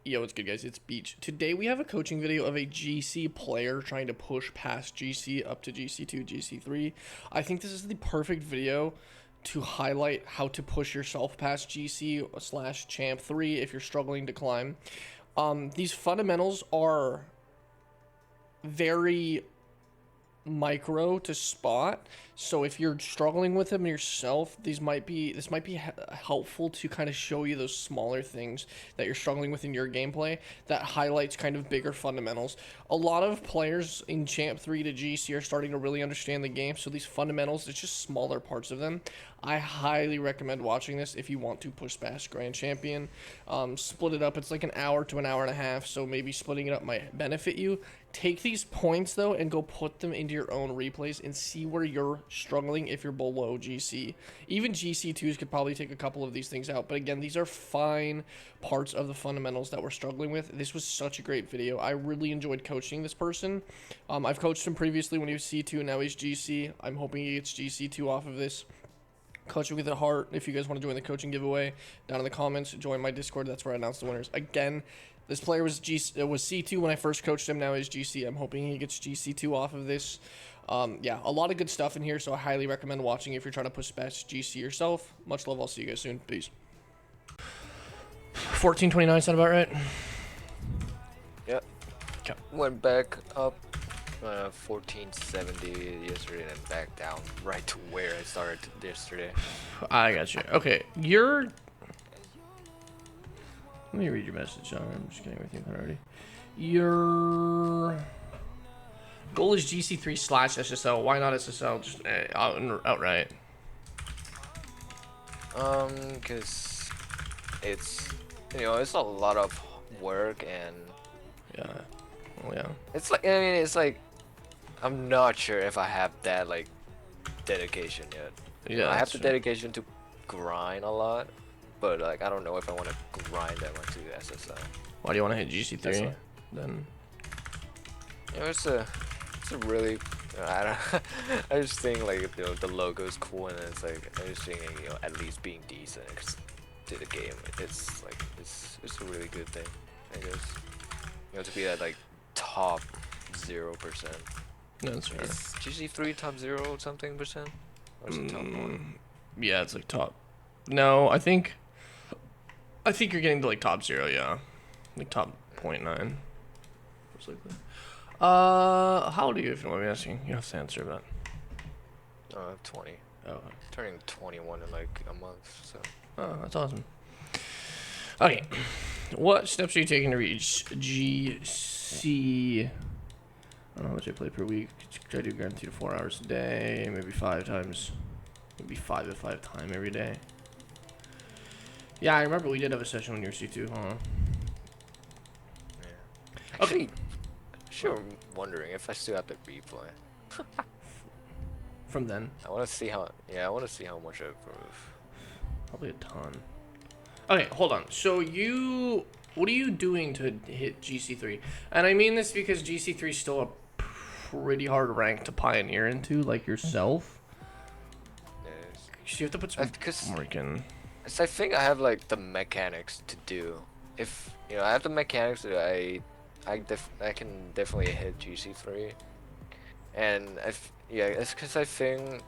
Yo, what's good, guys? It's Beach. Today we have a coaching video of a GC player trying to push past GC up to GC2, GC3. I think this is the perfect video to highlight how to push yourself past GC/Champ 3 if you're struggling to climb. These fundamentals are very micro to spot, so if you're struggling with them yourself, this might be helpful to kind of show you those smaller things that you're struggling with in your gameplay that highlights kind of bigger fundamentals. A lot of players in Champ 3 to GC are starting to really understand the game, so these fundamentals, it's just smaller parts of them. I highly recommend watching this if you want to push past Grand Champion. Split it up. It's like an hour to an hour and a half, so maybe splitting it up might benefit you. Take these points, though, and go put them into your own replays and see where you're struggling if you're below GC. Even GC2s could probably take a couple of these things out, but again, these are fine parts of the fundamentals that we're struggling with. This was such a great video. I really enjoyed coaching this person. I've coached him previously when he was C2, and now he's GC. I'm hoping he gets GC2 off of this. Coaching with a heart. If you guys want to join the coaching giveaway, down in the comments, join my Discord. That's where I announce the winners. Again, this player was C2 when I first coached him. Now he's GC. I'm hoping he gets GC2 off of this. Yeah, a lot of good stuff in here, so I highly recommend watching if you're trying to push past GC yourself. Much love. I'll see you guys soon. Peace. 1429 sound about right? Yep. Okay. Went back up 1470 yesterday and then back down right to where I started yesterday. I got you. Okay, you're... Let me read your message, John. I'm just getting with you already. Your goal is GC3/SSL. Why not SSL? Just outright. Because it's, you know, it's a lot of work and Yeah. Well, yeah. it's like, I mean, it's like, I'm not sure if I have that, like, dedication yet. Yeah, I have that's the true. dedication to grind a lot, but, like, I don't know if I want to grind that much to SSL. Why do you want to hit GC3 then? You know, it's a really, I don't, I just think, like, you know, the logo is cool, and it's like, I just think, you know, at least being decent to the game, it's like, it's a really good thing, I guess. You know, to be at, like, top 0%. No, that's fair. Is GC3 top 0 something %? Or is it top 1? Yeah, it's like top. No, I think you're getting to like top 0, yeah. Like top 0.9. Most likely. How old are you, if you don't mind me asking? You don't have to answer that. 20. Oh. Turning 21 in like a month, so. Oh, that's awesome. Okay. What steps are you taking to reach GC? I don't know how much I play per week. Try to do around 2 to 4 hours a day, maybe 5 times. Maybe 5 to 5 time every day. Yeah, I remember we did have a session when you were C2, huh? Yeah. Actually, sure, wondering if I still have the replay. From then? I want to see how. Yeah, I want to see how much I improve. Probably a ton. Okay, hold on. So what are you doing to hit GC3? And I mean this because GC3 is still a pretty hard rank to pioneer into, like yourself. Yes. So you have to put some work in. I think I have like the mechanics to do. If you know, I have the mechanics that I can definitely hit GC3. And yeah, it's because I think,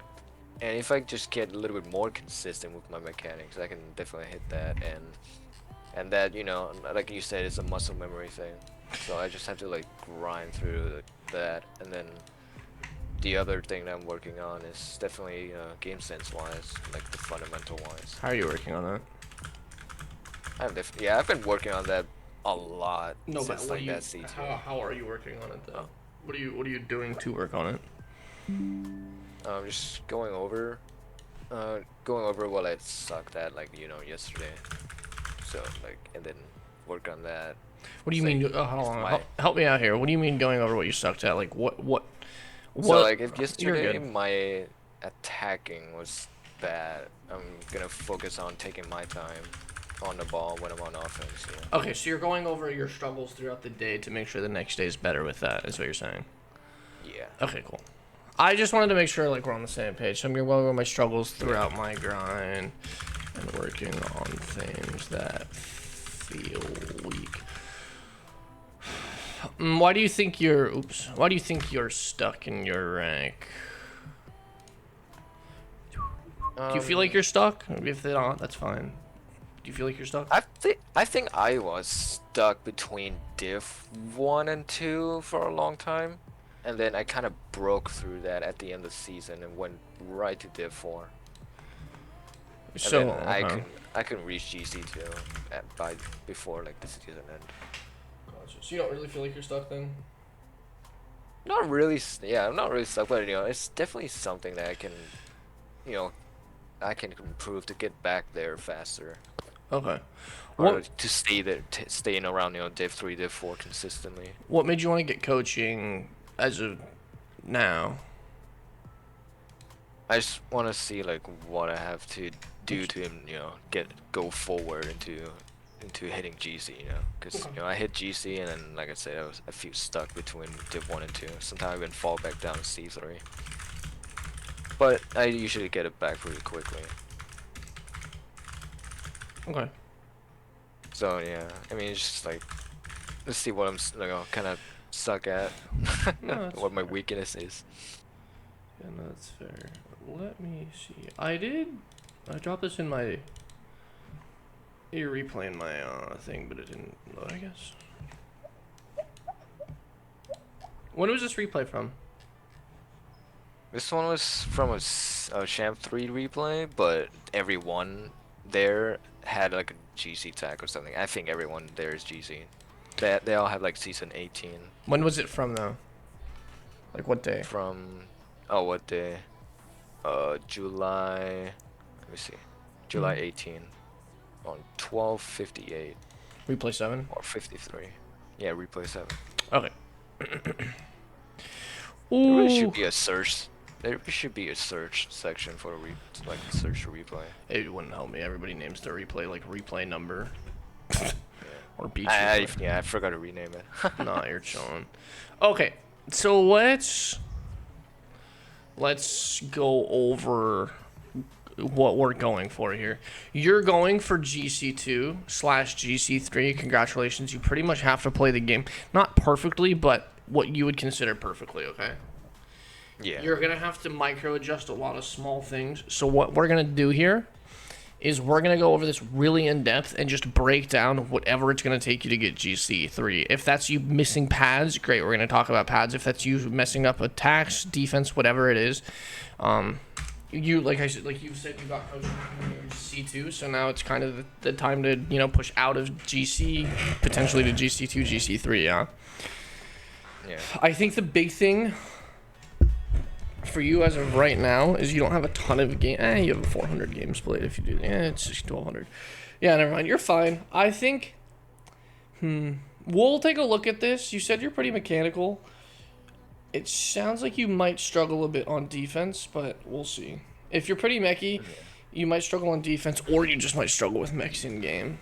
and if I just get a little bit more consistent with my mechanics, I can definitely hit that. And that, you know, like you said, it's a muscle memory thing. So I just have to like grind through that, and then the other thing that I'm working on is definitely game sense wise, like the fundamental wise. How are you working on that? I've been working on that a lot. No, since, but like, that C2. how are you working on it though? What are you doing to work on it? I'm just going over what I sucked at, like, you know, yesterday. So like, and then work on that. What do you mean? Hold on, help me out here. What do you mean going over what you sucked at? Like what? So like, if yesterday my attacking was bad, I'm gonna focus on taking my time on the ball when I'm on offense. Yeah. Okay, so you're going over your struggles throughout the day to make sure the next day is better with that, is what you're saying? Yeah. Okay, cool. I just wanted to make sure like we're on the same page. So I'm gonna go over my struggles throughout my grind and working on things that feel weak. Why do you think you're? Oops. Why do you think you're stuck in your rank? Do you feel like you're stuck? If they're not, that's fine. Do you feel like you're stuck? I think I was stuck between Div 1 and 2 for a long time, and then I kind of broke through that at the end of the season and went right to Div 4. And So then I couldn't reach GC2 before like the season end. Gotcha. So you don't really feel like you're stuck then? Not really. Yeah, I'm not really stuck, but it's definitely something that I can, I can improve to get back there faster. Okay. Or to stay there, staying around, Div 3, Div 4 consistently. What made you want to get coaching as of now? I just want to see like what I have to do to, go forward into hitting GC, because I hit GC and then like I said, I feel stuck between Div 1 and 2. Sometimes I even fall back down to C3. But I usually get it back pretty quickly. Okay. So yeah, I mean, it's just like, let's see what I'm kind of suck at, No, what my weakness is. Yeah, no, that's fair. Let me see. I dropped this in my. You're replaying my thing, but it didn't load, I guess. When was this replay from? This one was from a Champ 3 replay, but everyone there had like a GC tag or something. I think everyone there is GC. They all have like season 18. When was it from though? Like what day? From, what day? July. Let me see. July 18. On 12:58. Replay 7? Or 53. Yeah, replay 7. Okay. There Ooh. really should be a search. There should be a search section for search for replay. It wouldn't help me. Everybody names their replay like replay number. Or beach. I forgot to rename it. Nah, you're chilling. Okay, so let's go over what we're going for here. You're going for GC2/GC3. Congratulations. You pretty much have to play the game. Not perfectly, but what you would consider perfectly, okay? Yeah. You're going to have to micro adjust a lot of small things. So what we're going to do here is we're going to go over this really in depth and just break down whatever it's going to take you to get GC3. If that's you missing pads, great. We're going to talk about pads. If that's you messing up attacks, defense, whatever it is, you like you said, you got coaching in C2, so now it's kind of the time to push out of GC potentially to GC2, GC3. Yeah. Yeah. I think the big thing for you as of right now is you don't have a ton of game. You have 400 games played if you do. Yeah, it's 1200. Yeah, never mind. You're fine. I think. We'll take a look at this. You said you're pretty mechanical. It sounds like you might struggle a bit on defense, but we'll see. If you're pretty mechy, you might struggle on defense, or you just might struggle with mechs in game.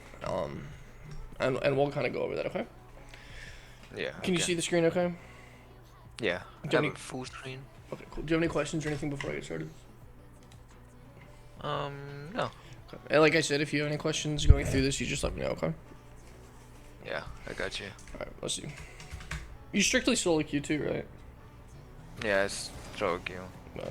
And we'll kind of go over that, okay? Yeah. Can you see the screen okay? Yeah. Do you have I have any... a full screen. Okay, cool. Do you have any questions or anything before I get started? No. Okay. And like I said, if you have any questions going through this, you just let me know, okay? Yeah, I got you. Alright, let's see. You strictly solo queue too, right? Yeah, it's solo queue. Okay.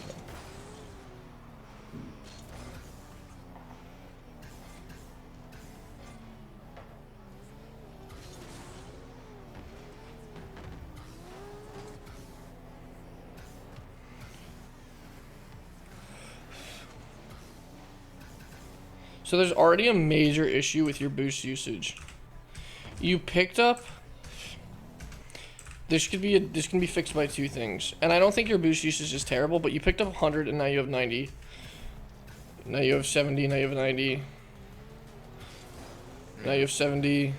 So there's already a major issue with your boost usage. You picked up. This can be fixed by two things, and I don't think your boost usage is terrible. But you picked up 100, and now you have 90. Now you have 70. Now you have 90. Now you have 70.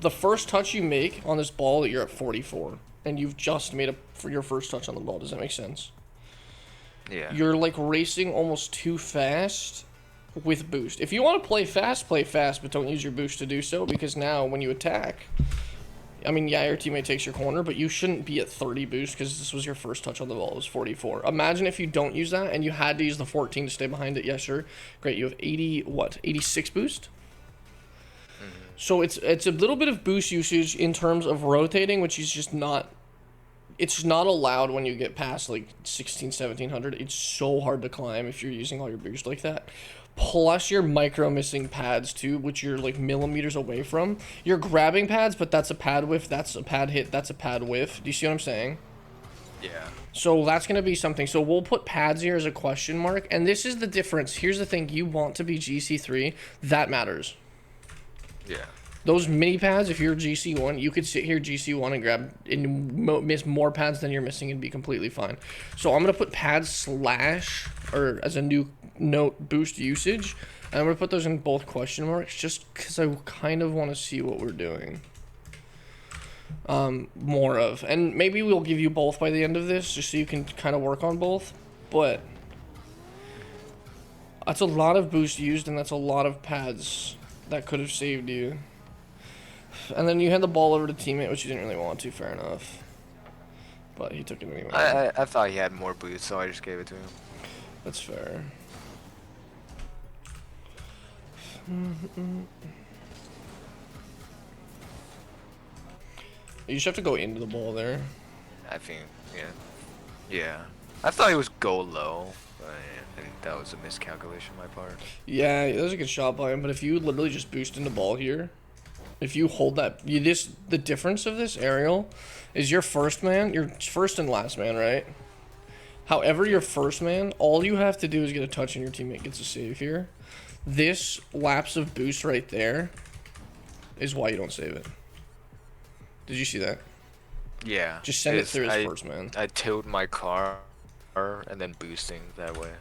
The first touch you make on this ball, you're at 44, and you've just made for your first touch on the ball. Does that make sense? Yeah. You're like racing almost too fast with boost. If you want to play fast, but don't use your boost to do so, because now when you attack, I mean, yeah, your teammate takes your corner, but you shouldn't be at 30 boost because this was your first touch on the ball. It was 44. Imagine if you don't use that and you had to use the 14 to stay behind it. Yes, sure. Great. You have 86 boost. So it's a little bit of boost usage in terms of rotating, which is just not. It's not allowed when you get past like 1700. It's so hard to climb if you're using all your boost like that. Plus you're micro missing pads too, which you're like millimeters away from. You're grabbing pads, but that's a pad whiff, that's a pad hit, that's a pad whiff. Do you see what I'm saying? Yeah. So that's going to be something. So we'll put pads here as a question mark. And this is the difference. Here's the thing. You want to be GC3. That matters. Yeah. Those mini pads, if you're GC1, you could sit here GC1 and grab and miss more pads than you're missing and be completely fine. So I'm going to put pads slash, or as a new note, boost usage. And I'm going to put those in both question marks just because I kind of want to see what we're doing. More of. And maybe we'll give you both by the end of this just so you can kind of work on both. But that's a lot of boost used and that's a lot of pads that could have saved you. And then you hand the ball over to teammate, which you didn't really want to, fair enough. But he took it anyway. I thought he had more boost, so I just gave it to him. That's fair. You just have to go into the ball there. I think, yeah. Yeah. I thought he was go low, but I think that was a miscalculation on my part. Yeah, that was a good shot by him, but if you literally just boost into ball here, if you hold that, the difference of this aerial is your first man, your first and last man, right? However, your first man, all you have to do is get a touch and your teammate gets a save here. This lapse of boost right there is why you don't save it. Did you see that? Yeah. Just send it through his first man. I tilt my car and then boosting that way.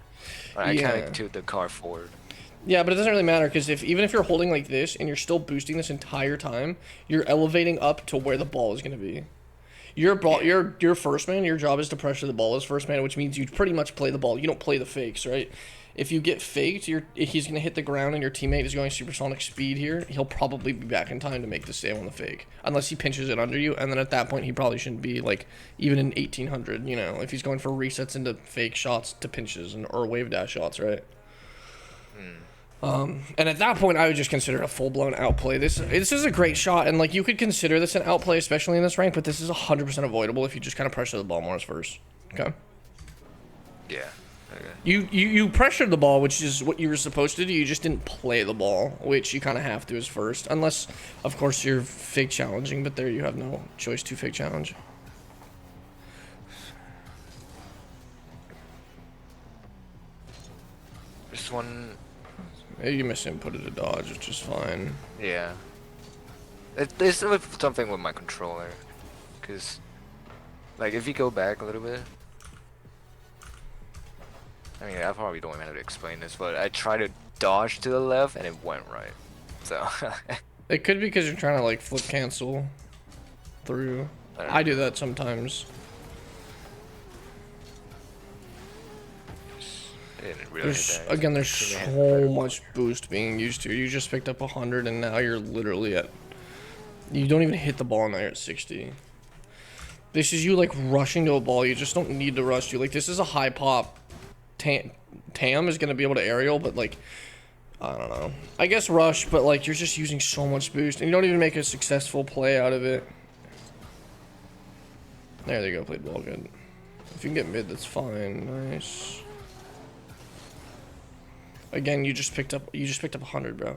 I kind of tilt the car forward. Yeah, but it doesn't really matter because even if you're holding like this and you're still boosting this entire time, you're elevating up to where the ball is going to be. Your first man, your job is to pressure the ball as first man, which means you pretty much play the ball. You don't play the fakes, right? If you get faked, he's going to hit the ground and your teammate is going supersonic speed here. He'll probably be back in time to make the save on the fake. Unless he pinches it under you, and then at that point, he probably shouldn't be, like, even in 1800, you know, if he's going for resets into fake shots to pinches or wave dash shots, right? And at that point, I would just consider it a full-blown outplay. This is a great shot, and, like, you could consider this an outplay, especially in this rank, but this is 100% avoidable if you just kind of pressure the ball more as first, okay? Yeah. Okay. You pressured the ball, which is what you were supposed to do. You just didn't play the ball, which you kind of have to as first. Unless, of course, you're fake challenging, but there you have no choice to fake challenge. This one... You misinputted a dodge, which is fine. Yeah. It's something with my controller. Because, like, if you go back a little bit... I mean, I probably don't even have to explain this, but I tried to dodge to the left and it went right. So... It could be because you're trying to, like, flip cancel through. I do that sometimes. Really there's so much boost being used here. You just picked up 100 and now you're literally at... You don't even hit the ball and now you're at 60. This is you, like, rushing to a ball. You just don't need to rush to. Like, this is a high pop. Tam is going to be able to aerial, but, like, I don't know. I guess rush, but, like, you're just using so much boost and you don't even make a successful play out of it. There you go. Played ball good. If you can get mid, that's fine. Nice. Again, you just picked up 100, bro.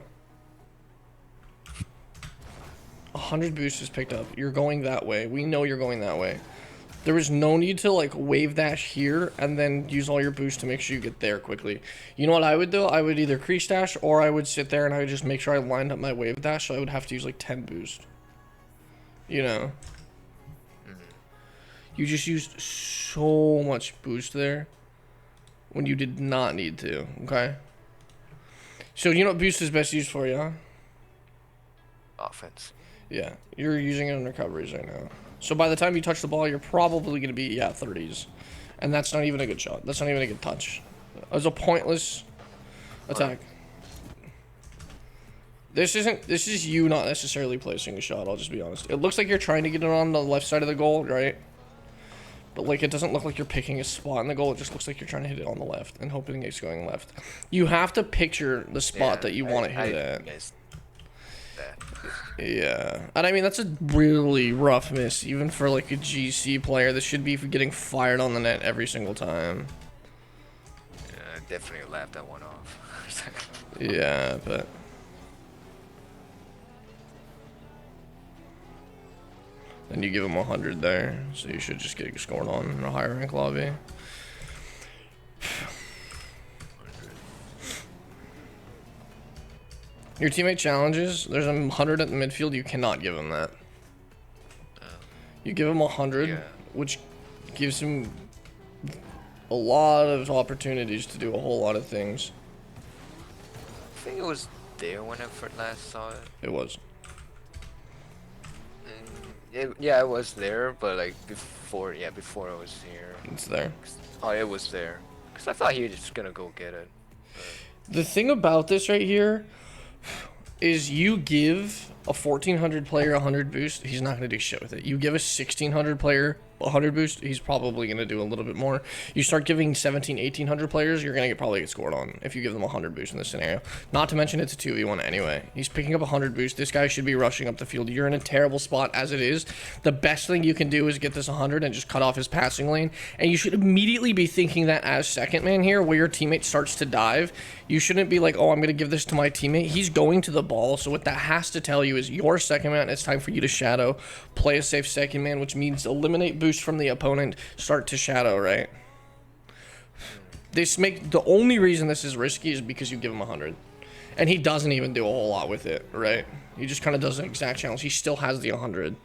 100 boost is picked up. You're going that way. We know you're going that way. There was no need to, like, wave dash here and then use all your boost to make sure you get there quickly. You know what I would do? I would either crease dash or I would sit there and I would just make sure I lined up my wave dash, so I would have to use, like, 10 boost. You know? You just used so much boost there when you did not need to, okay? So you know what boost is best used for, yeah? Offense. Yeah, you're using it in recoveries right now. So by the time you touch the ball, you're probably going to be, 30s. And that's not even a good shot. That's not even a good touch. It was a pointless attack. This is you not necessarily placing a shot, I'll just be honest. It looks like you're trying to get it on the left side of the goal, right? But, like, it doesn't look like you're picking a spot in the goal. It just looks like you're trying to hit it on the left and hoping it's going left. You have to picture the spot that you want to hit at. that. Yeah, and I mean that's a really rough miss, even for like a GC player. This should be getting fired on the net every single time. Yeah, I definitely laughed that one off. Yeah, but then you give him 100 there, so you should just get scored on in a higher rank lobby. Your teammate challenges, there's 100 at the midfield, you cannot give him that. You give him 100, yeah. which gives him a lot of opportunities to do a whole lot of things. I think it was there when I first last saw it. It was. Yeah, it was there, but like before it was here. It's there. Oh, it was there. Cause I thought he was just gonna go get it. The thing about this right here is you give a 1400 player 100 boost, he's not going to do shit with it. You give a 1600 player 100 boost, he's probably going to do a little bit more. You start giving 1800 players, you're going to probably get scored on if you give them 100 boost in this scenario. Not to mention it's a 2v1 anyway. He's picking up 100 boost. This guy should be rushing up the field. You're in a terrible spot as it is. The best thing you can do is get this 100 and just cut off his passing lane. And you should immediately be thinking that as second man here, where your teammate starts to dive, you shouldn't be like, oh, I'm going to give this to my teammate. He's going to the ball. So what that has to tell you is your second man, it's time for you to shadow, play a safe second man, which means eliminate boost from the opponent, start to shadow, right? The only reason this is risky is because you give him 100. And he doesn't even do a whole lot with it, right? He just kind of does an exact challenge. He still has the 100.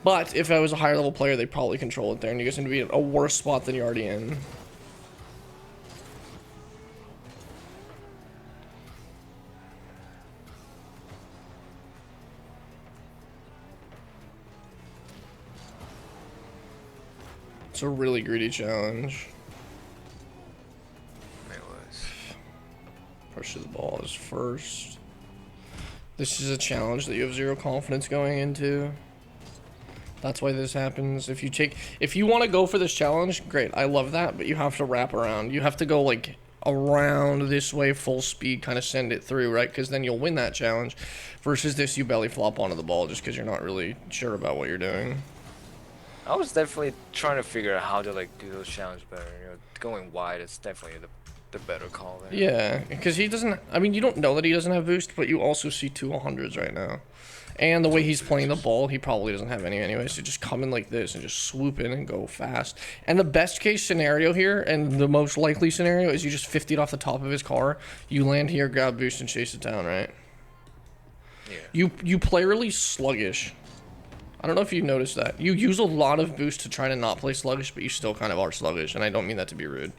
But if I was a higher level player, they'd probably control it there, and you guys seem to be in a worse spot than you're already in. It's a really greedy challenge. It was. Push to the ball is first. This is a challenge that you have zero confidence going into. That's why this happens. If you want to go for this challenge, great. I love that, but you have to wrap around. You have to go like around this way, full speed, kind of send it through, right? Because then you'll win that challenge. Versus this, you belly flop onto the ball just because you're not really sure about what you're doing. I was definitely trying to figure out how to like do those challenges better. You know, going wide is definitely the better call there. Yeah, because he doesn't. I mean, you don't know that he doesn't have boost, but you also see 2 100s right now. And the way he's playing the ball, he probably doesn't have any anyway. So just come in like this and just swoop in and go fast. And the best case scenario here, and the most likely scenario, is you just 50 it off the top of his car. You land here, grab boost, and chase it down, right? Yeah. You play really sluggish. I don't know if you noticed that. You use a lot of boost to try to not play sluggish, but you still kind of are sluggish, and I don't mean that to be rude.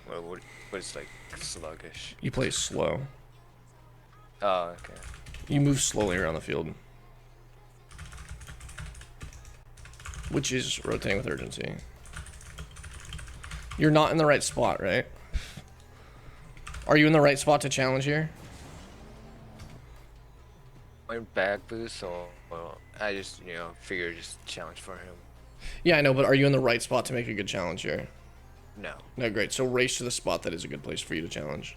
What is like sluggish? You play slow. Oh, okay. You move slowly around the field. Which is rotating with urgency. You're not in the right spot, right? Are you in the right spot to challenge here? My back boost, so I just, you know, figured just challenge for him. Yeah, I know, but are you in the right spot to make a good challenge here? No. No, great. So race to the spot that is a good place for you to challenge.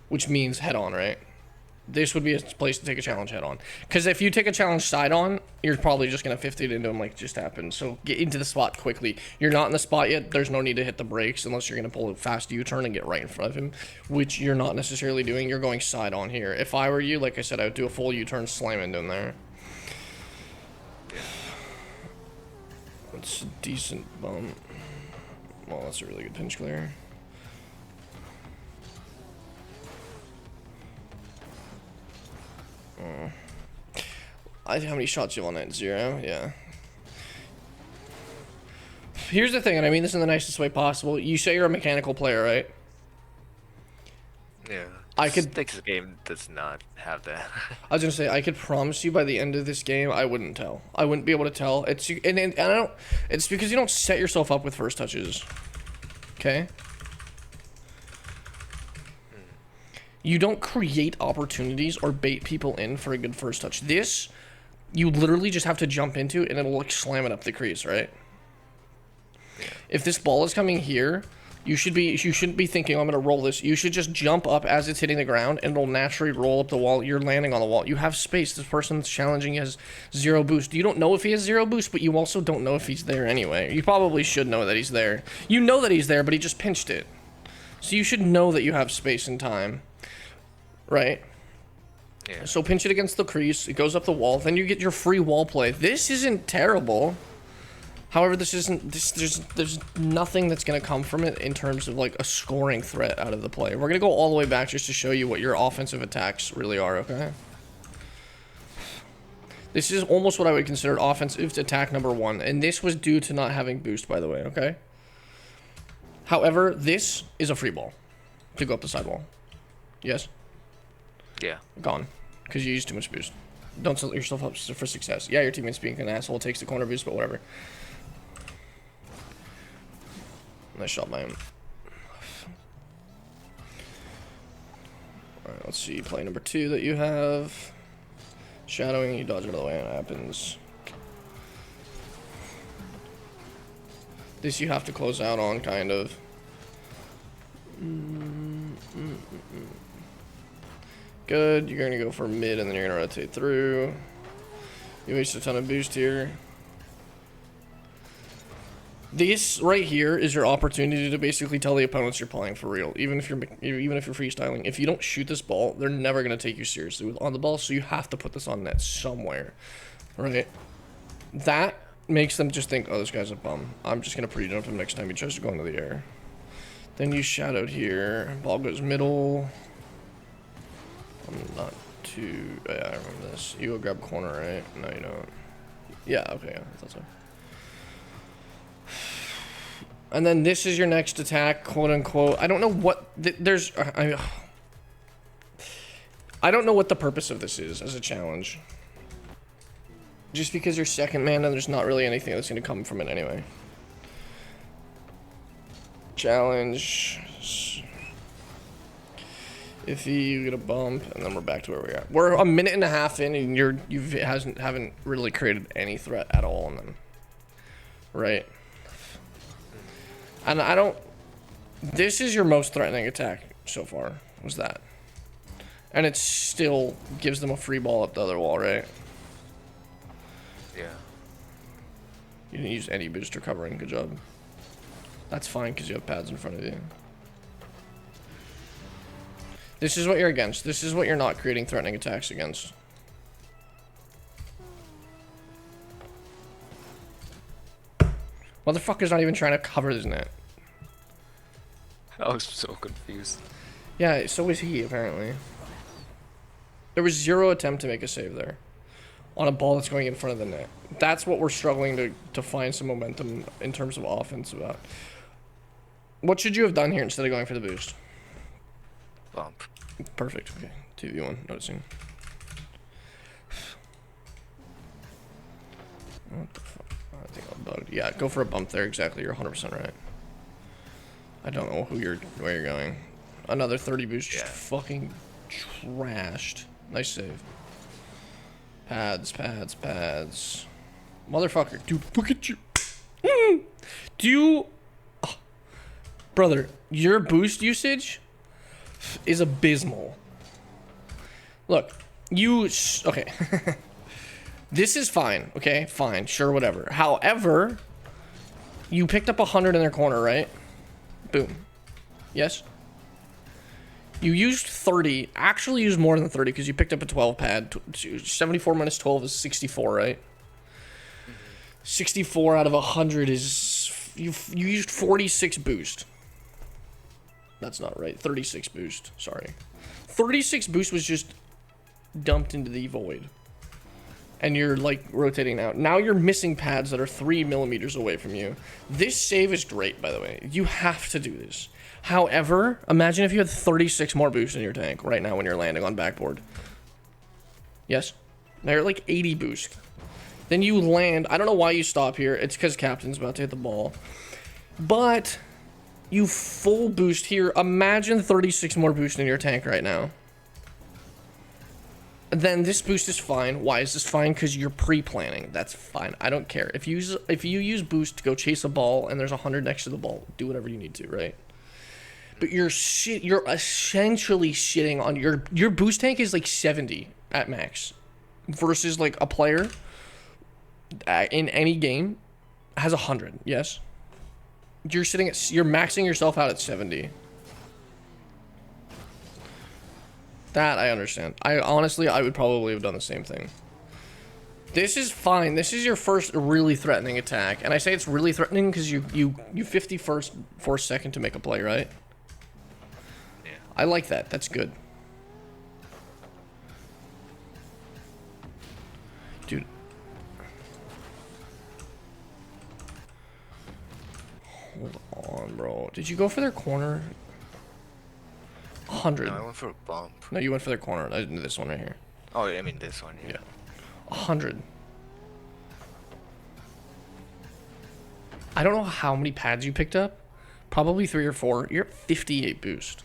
Which means head on, right? This would be a place to take a challenge head on. Because if you take a challenge side on, you're probably just going to 50 it into him like just happened. So get into the spot quickly. You're not in the spot yet. There's no need to hit the brakes unless you're going to pull a fast U-turn and get right in front of him, which you're not necessarily doing. You're going side on here. If I were you, like I said, I would do a full U-turn, slam into him there. That's a decent bump. Well, that's a really good pinch clear. How many shots you want at 0? Yeah. Here's the thing, and I mean this in the nicest way possible. You say you're a mechanical player, right? Yeah. This game does not have that. I was gonna say I could promise you by the end of this game I wouldn't tell. I wouldn't be able to tell. It's I don't. It's because you don't set yourself up with first touches. Okay. You don't create opportunities or bait people in for a good first touch. This, you literally just have to jump into and it'll like slam it up the crease, right? Yeah. If this ball is coming here, You shouldn't be thinking, I'm gonna roll this. You should just jump up as it's hitting the ground, and it'll naturally roll up the wall. You're landing on the wall. You have space. This person that's challenging you has 0 boost. You don't know if he has 0 boost, but you also don't know if he's there anyway. You probably should know that he's there. You know that he's there, but he just pinched it. So you should know that you have space and time, right? Yeah. So pinch it against the crease. It goes up the wall. Then you get your free wall play. This isn't terrible. However, there's nothing that's going to come from it in terms of like a scoring threat out of the play. We're going to go all the way back just to show you what your offensive attacks really are, okay? This is almost what I would consider offensive attack number 1, and this was due to not having boost, by the way, okay? However, this is a free ball to go up the sidewall. Yes? Yeah. Gone, because you used too much boost. Don't set yourself up for success. Yeah, your teammate's being an asshole, takes the corner boost, but whatever. Nice shot by him. Alright, let's see. Play number 2 that you have. Shadowing, you dodge out of the way and it happens. This you have to close out on, kind of. Good. You're going to go for mid and then you're going to rotate through. You waste a ton of boost here. This right here is your opportunity to basically tell the opponents you're playing for real. Even if you're freestyling, if you don't shoot this ball, they're never gonna take you seriously with on the ball. So you have to put this on net somewhere, right? That makes them just think, oh, this guy's a bum. I'm just gonna pre-jump him next time he tries to go into the air. Then you shadowed here. Ball goes middle. I'm not too. Yeah, I remember this. You go grab corner, right? No, you don't. Yeah. Okay. Yeah, that's it. And then this is your next attack, quote unquote. I don't know what there's. I don't know what the purpose of this is as a challenge. Just because you're second man and there's not really anything that's going to come from it anyway. Challenge. If you get a bump, and then we're back to where we are. We're a minute and a half in, and you haven't really created any threat at all on them, right? And I don't. This is your most threatening attack so far. Was that? And it still gives them a free ball up the other wall, right? Yeah. You didn't use any booster covering. Good job. That's fine because you have pads in front of you. This is what you're against. This is what you're not creating threatening attacks against. Motherfucker's not even trying to cover his net. I was so confused. Yeah, so was he, apparently. There was 0 attempt to make a save there. On a ball that's going in front of the net. That's what we're struggling to find some momentum in terms of offense about. What should you have done here instead of going for the boost? Bump. Perfect. Okay. 2v1. Noticing. What the fuck? I think I'm bugged. Yeah, go for a bump there. Exactly. You're 100% right. I don't know where you're going. Another 30 boost. Just fucking trashed. Nice save. Pads, pads, pads. Motherfucker. Dude, look at you. Do you... Oh. Brother, your boost usage is abysmal. Look, you... Okay. This is fine, okay? Fine, sure, whatever. However, you picked up 100 in their corner, right? Boom. Yes? You used 30. Actually used more than 30 because you picked up a 12 pad. 74 minus 12 is 64, right? 64 out of 100 is... You used 46 boost. That's not right. 36 boost. Sorry. 36 boost was just dumped into the void. And you're like rotating out. Now you're missing pads that are 3 millimeters away from you. This save is great, by the way. You have to do this. However, imagine if you had 36 more boost in your tank right now when you're landing on backboard. Yes? Now you're like 80 boost. Then you land. I don't know why you stop here. It's because captain's about to hit the ball. But you full boost here. Imagine 36 more boost in your tank right now. Then this boost is fine. Why is this fine? Because you're pre-planning. That's fine. I don't care. If you use boost to go chase a ball and there's 100 next to the ball, do whatever you need to, right? But you're essentially shitting on your boost tank is like 70 at max, versus like a player in any game has 100. Yes, you're maxing yourself out at 70. That I understand. I would probably have done the same thing. This is fine. This is your first really threatening attack, and I say it's really threatening because you 51st force second to make a play, right? Yeah. I like that. That's good. Dude. Hold on, bro. Did you go for their corner? 100. No, I went for a bump. No, you went for their corner. This one right here. Oh, I mean this one. Yeah. 100. I don't know how many pads you picked up. Probably 3 or 4. You're at 58 boost.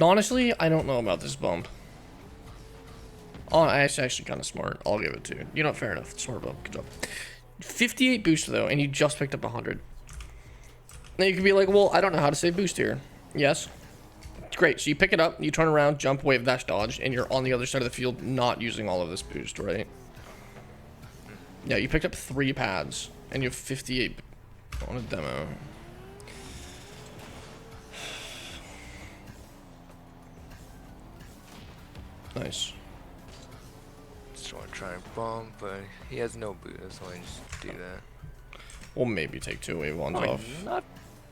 Honestly, I don't know about this bump. Oh, it's actually kind of smart. I'll give it to you. You know, fair enough. Smart bump. Good job. 58 boost, though, and you just picked up 100. Now, you could be like, well, I don't know how to save boost here. Yes. Great. So you pick it up, you turn around, jump, wave, dash, dodge, and you're on the other side of the field not using all of this boost, right? Yeah, you picked up 3 pads, and you have 58 on a demo. Nice. Just want to try and bump, but he has no boost, so I just do that. We'll maybe take 2 wave ones off.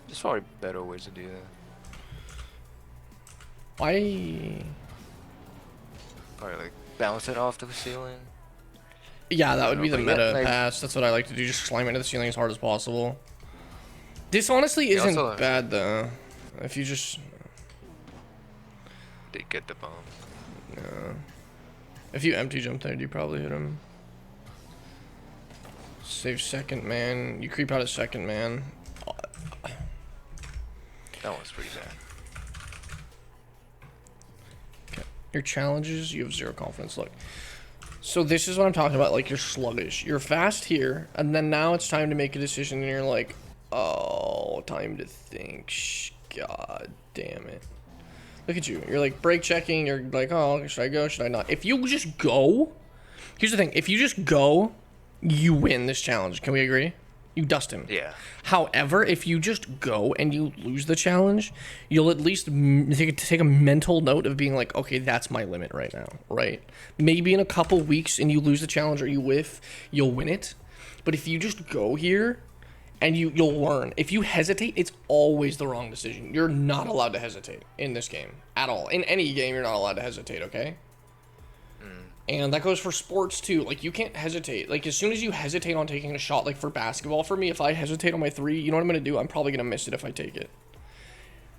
There's probably better ways to do that. Probably like bounce it off the ceiling. Yeah, that would be the meta like, pass. That's what I like to do. Just slam into the ceiling as hard as possible. This honestly isn't bad though. If you just they get the bomb. Yeah. If you empty jump there, you probably hit him. Save second man. You creep out a second man. That one's pretty bad. Okay. Your challenges, you have 0 confidence. Look. So this is what I'm talking about. Like, you're sluggish. You're fast here, and then now it's time to make a decision, and you're like, oh, time to think. God damn it. Look at you. You're like brake checking. You're like, oh, should I go? Should I not? If you just go, here's the thing. If you just go, you win this challenge. Can we agree? You dust him. Yeah. However, if you just go and you lose the challenge, you'll at least take a mental note of being like, okay, that's my limit right now, right? Maybe in a couple weeks and you lose the challenge or you whiff, you'll win it. But if you just go here and you'll learn. If you hesitate, it's always the wrong decision. You're not allowed to hesitate in this game at all. In any game, you're not allowed to hesitate, okay? And that goes for sports too. Like, you can't hesitate. Like, as soon as you hesitate on taking a shot, like for basketball, for me, if I hesitate on my 3, you know what I'm going to do? I'm probably going to miss it if I take it.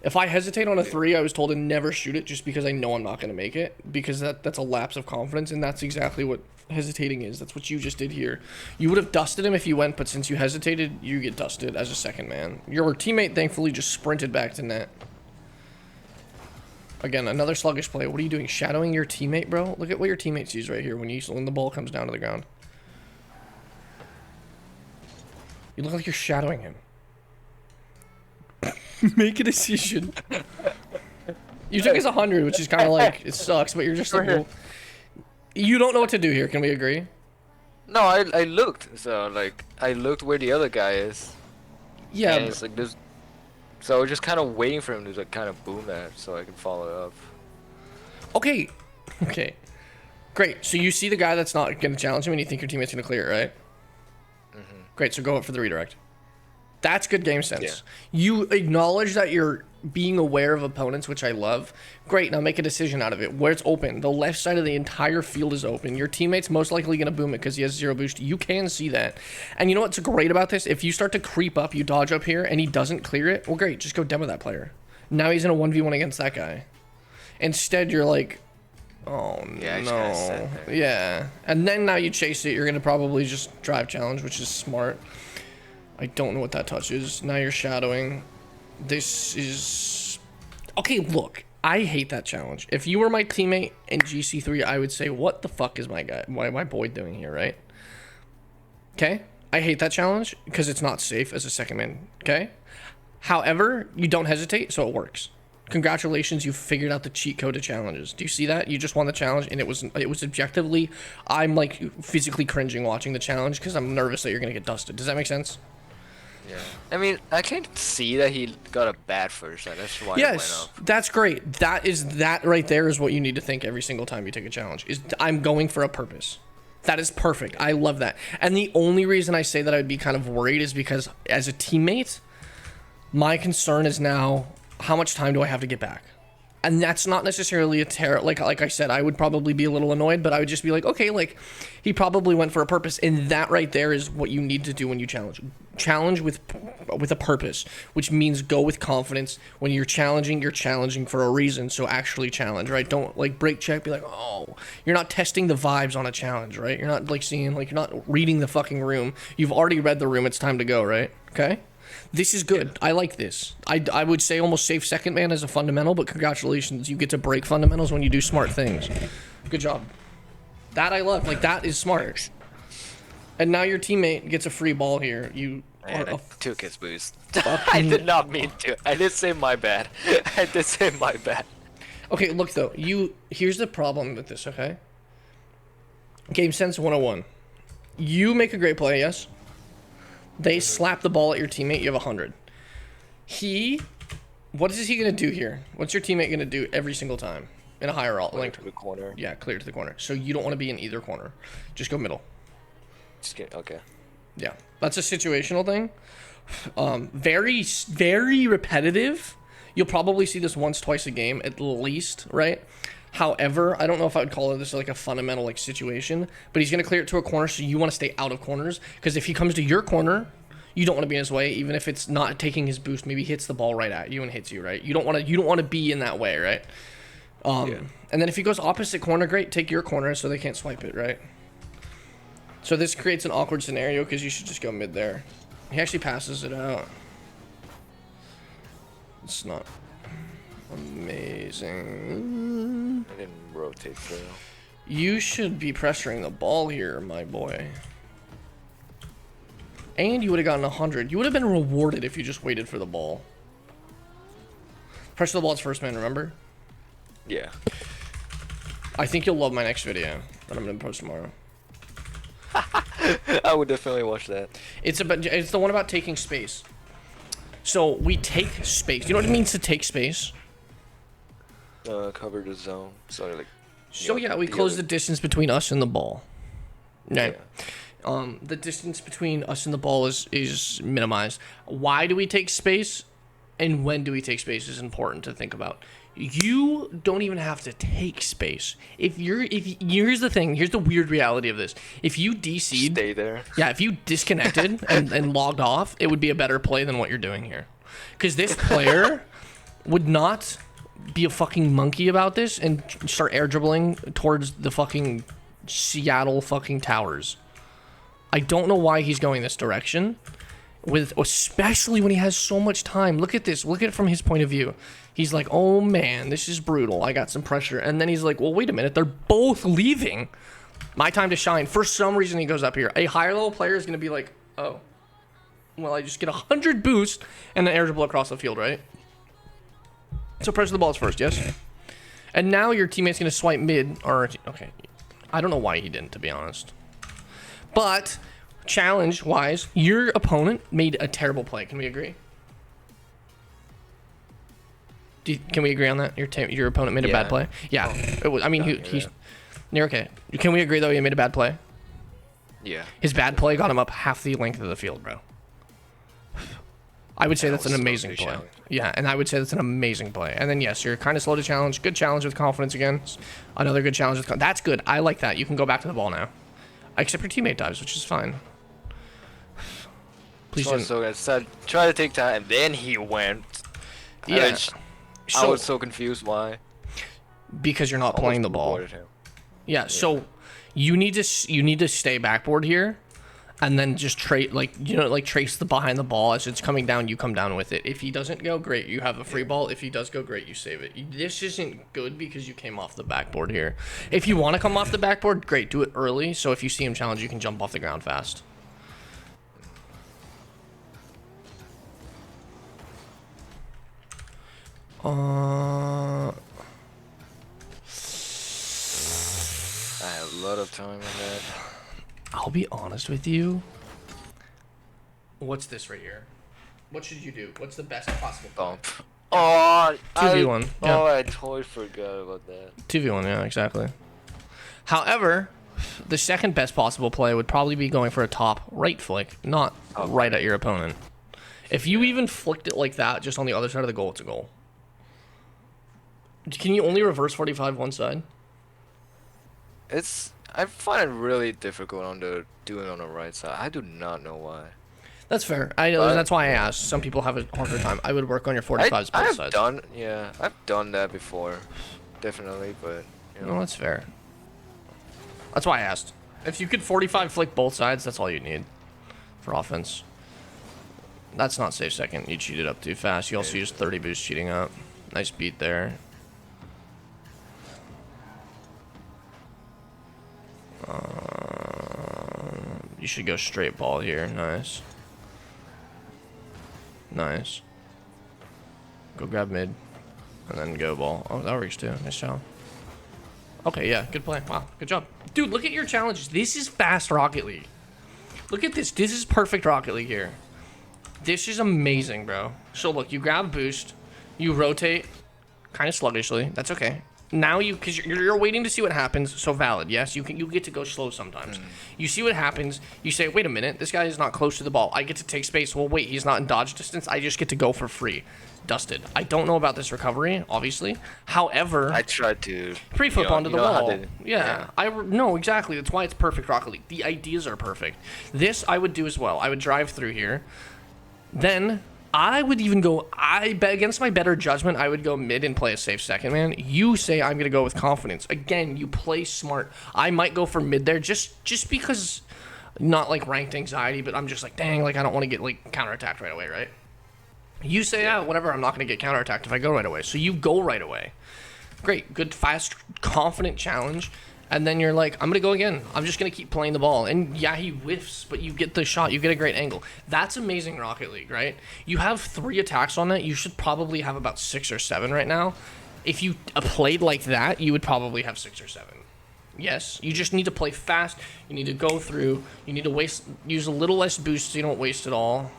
If I hesitate on a 3, I was told to never shoot it just because I know I'm not going to make it. Because that's a lapse of confidence, and that's exactly what hesitating is. That's what you just did here. You would have dusted him if you went, but since you hesitated, you get dusted as a second man. Your teammate, thankfully, just sprinted back to net. Again, another sluggish play. What are you doing? Shadowing your teammate, bro? Look at what your teammate sees right here when the ball comes down to the ground. You look like you're shadowing him. Make a decision. You took his 100, which is kind of like, it sucks, but you're just like, well, you don't know what to do here. Can we agree? No, I looked. So, like, I looked where the other guy is. Yeah. And it's like, there's... So we're just kind of waiting for him to like kind of boom that so I can follow it up. Okay. Okay. Great. So you see the guy that's not going to challenge him and you think your teammate's going to clear it, right? Mm-hmm. Great. So go up for the redirect. That's good game sense. Yeah. You acknowledge that you're being aware of opponents, which I love. Great. Now make a decision out of it. Where it's open. The left side of the entire field is open. Your teammate's most likely going to boom it because he has 0 boost. You can see that. And you know what's great about this? If you start to creep up, you dodge up here, and he doesn't clear it, well, great. Just go demo that player. Now he's in a 1v1 against that guy. Instead, you're like, oh, yeah, no. Yeah. And then now you chase it. You're going to probably just drive challenge, which is smart. I don't know what that touch is. Now you're shadowing. This is... Okay, look. I hate that challenge. If you were my teammate in GC3, I would say, what the fuck is my boy doing here, right? Okay? I hate that challenge because it's not safe as a second man, okay? However, you don't hesitate, so it works. Congratulations, you figured out the cheat code to challenges. Do you see that? You just won the challenge, and it was objectively, I'm like physically cringing watching the challenge because I'm nervous that you're gonna get dusted. Does that make sense? Yeah. I mean, I can see that he got a bad first shot. That's why it went Yes, up. that's great. That right there is what you need to think every single time you take a challenge. Is I'm going for a purpose. That is perfect. I love that. And the only reason I say that I'd be kind of worried is because as a teammate, my concern is now how much time do I have to get back? And that's not necessarily a terror. Like I said, I would probably be a little annoyed, but I would just be like, okay, like he probably went for a purpose, and that right there is what you need to do when you challenge. Challenge with a purpose, which means go with confidence. When you're challenging for a reason. So actually challenge, right? Don't like break check, be like, oh, you're not testing the vibes on a challenge, right? You're not like seeing, like you're not reading the fucking room. You've already read the room. It's time to go, right? Okay. This is good. I like this. I would say almost safe second man as a fundamental, but congratulations, you get to break fundamentals when you do smart things. Good job. That I love. Like, that is smart. And now your teammate gets a free ball here. You Man, I took his boost. I did not mean to. I did say my bad. I did say my bad. Okay, look though. Here's the problem with this, okay? Game sense 101. You make a great play, yes? They slap the ball at your teammate, you have 100. What is he going to do here? What's your teammate going to do every single time in a higher alt? Link to the corner. Yeah, clear to the corner. So you don't want to be in either corner. Just go middle. Okay. Yeah, that's a situational thing. Very, very repetitive. You'll probably see this once, twice a game at least, right? However, I don't know if I would call this like a fundamental like situation, but he's going to clear it to a corner, so you want to stay out of corners, because if he comes to your corner, you don't want to be in his way, even if it's not taking his boost. Maybe he hits the ball right at you and hits you, right? You don't want to be in that way, right? Yeah. And then if he goes opposite corner, great, take your corner so they can't swipe it, right? So this creates an awkward scenario because you should just go mid there. He actually passes it out. It's not amazing. I didn't rotate through. You should be pressuring the ball here, my boy. And you would have gotten 100. You would have been rewarded if you just waited for the ball. Pressure the ball, it's first man, remember? Yeah. I think you'll love my next video that I'm going to post tomorrow. I would definitely watch that. It's the one about taking space. So we take space. You know what it means to take space? Cover the zone. So like. So yeah, we close the distance between us and the ball. Right. Yeah. The distance between us and the ball is minimized. Why do we take space, and when do we take space is important to think about. You don't even have to take space. Here's the thing. Here's the weird reality of this. If you DC'd, stay there. Yeah, if you disconnected and logged off, it would be a better play than what you're doing here. Because this player would not be a fucking monkey about this and start air dribbling towards the fucking Seattle fucking towers. I don't know why he's going this direction, especially when he has so much time. Look at this. Look at it from his point of view. He's like, oh man, this is brutal. I got some pressure. And then he's like, well, wait a minute. They're both leaving. My time to shine. For some reason, he goes up here. A higher level player is going to be like, oh, well, I just get 100 boost and then air dribble across the field, right? So pressure the balls first, yes? And now your teammate's going to swipe mid. Okay. I don't know why he didn't, to be honest. But challenge-wise, your opponent made a terrible play. Can we agree? Can we agree on that? Your opponent made a bad play? Yeah. It was, I mean, you're okay. Can we agree, though, he made a bad play? Yeah. His bad play got him up half the length of the field, bro. I would say that's an amazing play. Yeah, and I would say that's an amazing play. And then, yes, you're kind of slow to challenge. Good challenge with confidence again. Another good challenge with confidence. That's good. I like that. You can go back to the ball now. Except your teammate dives, which is fine. Please don't. So I said, try to take time, and then he went. Yeah. I was so confused why. Because you're not playing the ball. Yeah, so you need to stay backboard here, and then just trace the behind the ball as it's coming down. You come down with it. If he doesn't go, great, you have a free ball. If he does go, great, you save it. This isn't good because you came off the backboard here. If you want to come off the backboard, great, do it early. So if you see him challenge, you can jump off the ground fast. I have a lot of time on that. I'll be honest with you. What's this right here? What should you do? What's the best possible play? Bump. Oh, 2v1. Oh, Yeah. I totally forgot about that. 2v1, yeah, exactly. However, the second best possible play would probably be going for a top right flick, not right at your opponent. If you even flicked it like that, just on the other side of the goal, it's a goal. Can you only reverse 45 one side? I find it really difficult doing on the right side. I do not know why. That's fair. That's why I asked. Some people have a harder time. I would work on your 45s both sides. I've done that before, definitely, but you know. No, that's fair. That's why I asked. If you could 45 flick both sides, that's all you need for offense. That's not safe second. You cheated up too fast. You also used 30 boost cheating up. Nice beat there. You should go straight ball here. Nice. Nice. Go grab mid. And then go ball. Oh, that works too. Nice job. Okay, yeah. Good play. Wow. Good job. Dude, look at your challenges. This is fast Rocket League. Look at this. This is perfect Rocket League here. This is amazing, bro. So look, you grab boost. You rotate kind of sluggishly. That's okay. Now because you're waiting to see what happens, so valid. Yes, you get to go slow sometimes. You see what happens. You say, wait a minute, this guy is not close to the ball. I get to take space. Well, wait, he's not in dodge distance. I just get to go for free. Dusted. I don't know about this recovery, obviously. However, I tried to pre-flip onto the wall. Yeah. No, exactly. That's why it's perfect Rocket League. The ideas are perfect. This I would do as well. I would drive through here. Then I would even go, against my better judgment, I would go mid and play a safe second, man. You say I'm going to go with confidence. Again, you play smart. I might go for mid there just because, not like ranked anxiety, but I'm just like, dang, like I don't want to get like counterattacked right away, right? You say, whatever, I'm not going to get counterattacked if I go right away. So you go right away. Great, good, fast, confident challenge. And then you're like, I'm going to go again. I'm just going to keep playing the ball. And yeah, he whiffs, but you get the shot. You get a great angle. That's amazing Rocket League, right? You have 3 attacks on it. You should probably have about 6 or 7 right now. If you played like that, you would probably have 6 or 7. Yes, you just need to play fast. You need to go through. You need to use a little less boost so you don't waste it all.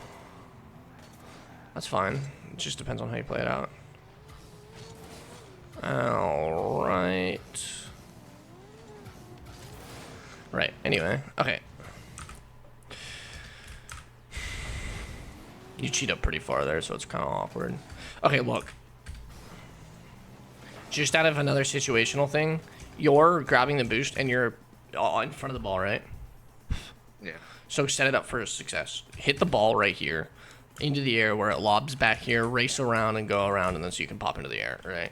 That's fine. It just depends on how you play it out. All right. Right, anyway, okay. You cheat up pretty far there, so it's kind of awkward. Okay, look. Just out of another situational thing, you're grabbing the boost and you're in front of the ball, right? Yeah. So set it up for success. Hit the ball right here into the air where it lobs back here, race around and go around, and then so you can pop into the air, right?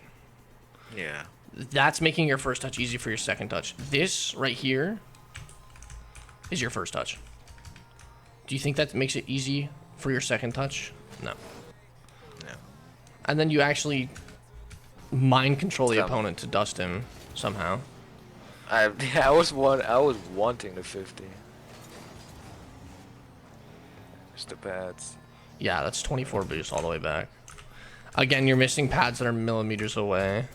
Yeah. That's making your first touch easy for your second touch. This right here is your first touch. Do you think that makes it easy for your second touch? No. No. And then you actually mind control the opponent to dust him somehow. I was wanting the 50. Just the pads. Yeah, that's 24 boost all the way back. Again, you're missing pads that are millimeters away.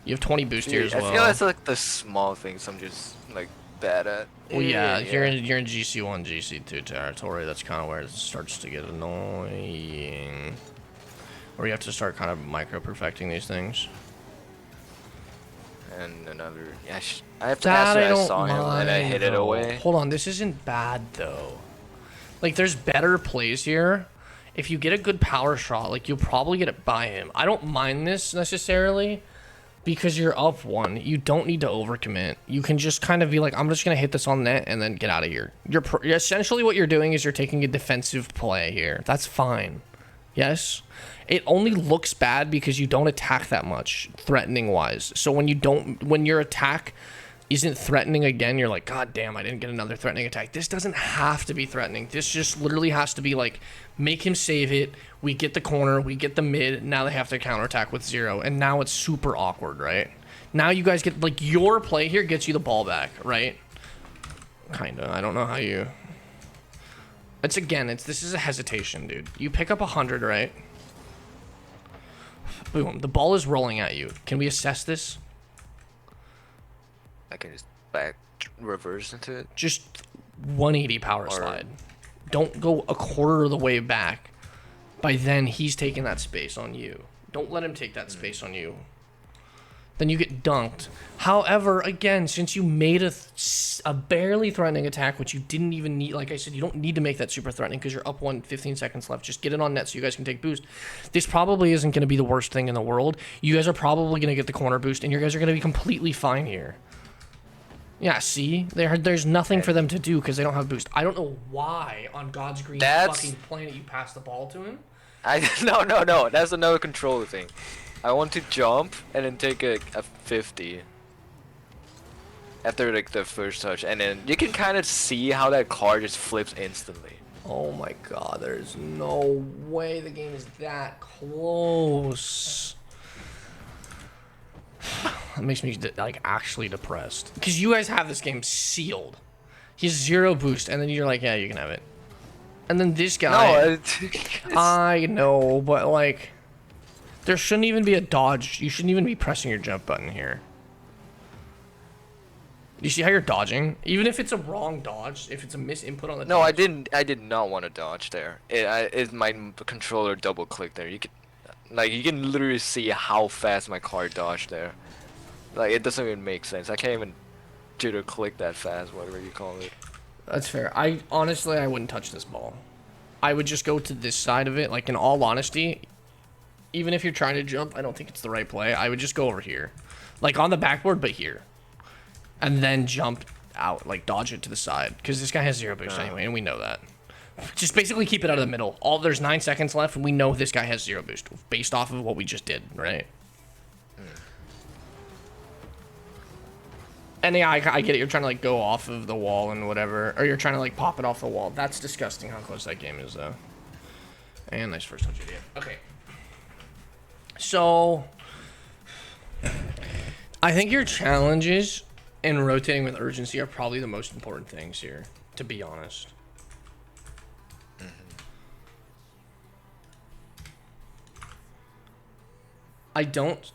You have 20 boost here as well. I feel that's like the small things I'm just like bad at. Well, yeah, you're in GC1, GC2 territory. That's kind of where it starts to get annoying. Or you have to start kind of micro-perfecting these things. And another... Yeah, I have to ask when I saw him and I hit it away. Hold on, this isn't bad, though. Like, there's better plays here. If you get a good power shot, like, you'll probably get it by him. I don't mind this, necessarily. Because you're up 1, you don't need to overcommit. You can just kind of be like, I'm just going to hit this on net and then get out of here. Essentially what you're doing is you're taking a defensive play here. That's fine. Yes? It only looks bad because you don't attack that much, threatening-wise. So when your attack isn't threatening again, you're like, God damn, I didn't get another threatening attack. This doesn't have to be threatening. This just literally has to be like, make him save it. We get the corner, we get the mid. Now they have to counterattack with 0. And now it's super awkward, right? Now you guys get, like, your play here gets you the ball back, right? Kinda. I don't know how you... This is a hesitation, dude. You pick up 100, right? boom, the ball is rolling at you. Can we assess this? I can just reverse into it. Just 180 power slide. Don't go a quarter of the way back. By then, he's taking that space on you. Don't let him take that space on you. Then you get dunked. However, again, since you made a barely threatening attack, which you didn't even need, like I said, you don't need to make that super threatening because you're up 15 seconds left. Just get it on net so you guys can take boost. This probably isn't going to be the worst thing in the world. You guys are probably going to get the corner boost, and you guys are going to be completely fine here. Yeah, see? There's nothing for them to do because they don't have boost. I don't know why on God's green fucking planet you passed the ball to him. No. That's another controller thing. I want to jump and then take a 50 after like the first touch, and then you can kind of see how that car just flips instantly. Oh my god, there's no way the game is that close. That makes me like actually depressed because you guys have this game sealed. He's 0 boost, and then you're like, yeah, you can have it. And then this guy, no, I know, but like. There shouldn't even be a dodge. You shouldn't even be pressing your jump button here. You see how you're dodging? Even if it's a wrong dodge, if it's a misinput on the No, dodge. I did not want to dodge there. My controller double clicked there. You can literally see how fast my car dodged there. Like, it doesn't even make sense. I can't even jitter click that fast, whatever you call it. That's fair. Honestly, I wouldn't touch this ball. I would just go to this side of it. Like, in all honesty, even if you're trying to jump, I don't think it's the right play. I would just go over here. Like on the backboard, but here. And then jump out, like dodge it to the side. Because this guy has 0 boost anyway, and we know that. Just basically keep it out of the middle. There's 9 seconds left, and we know this guy has 0 boost. Based off of what we just did, right? And yeah, I get it. You're trying to like go off of the wall and whatever. Or you're trying to like pop it off the wall. That's disgusting how close that game is, though. And nice first touch idiot. Okay. So, I think your challenges and rotating with urgency are probably the most important things here, to be honest. I don't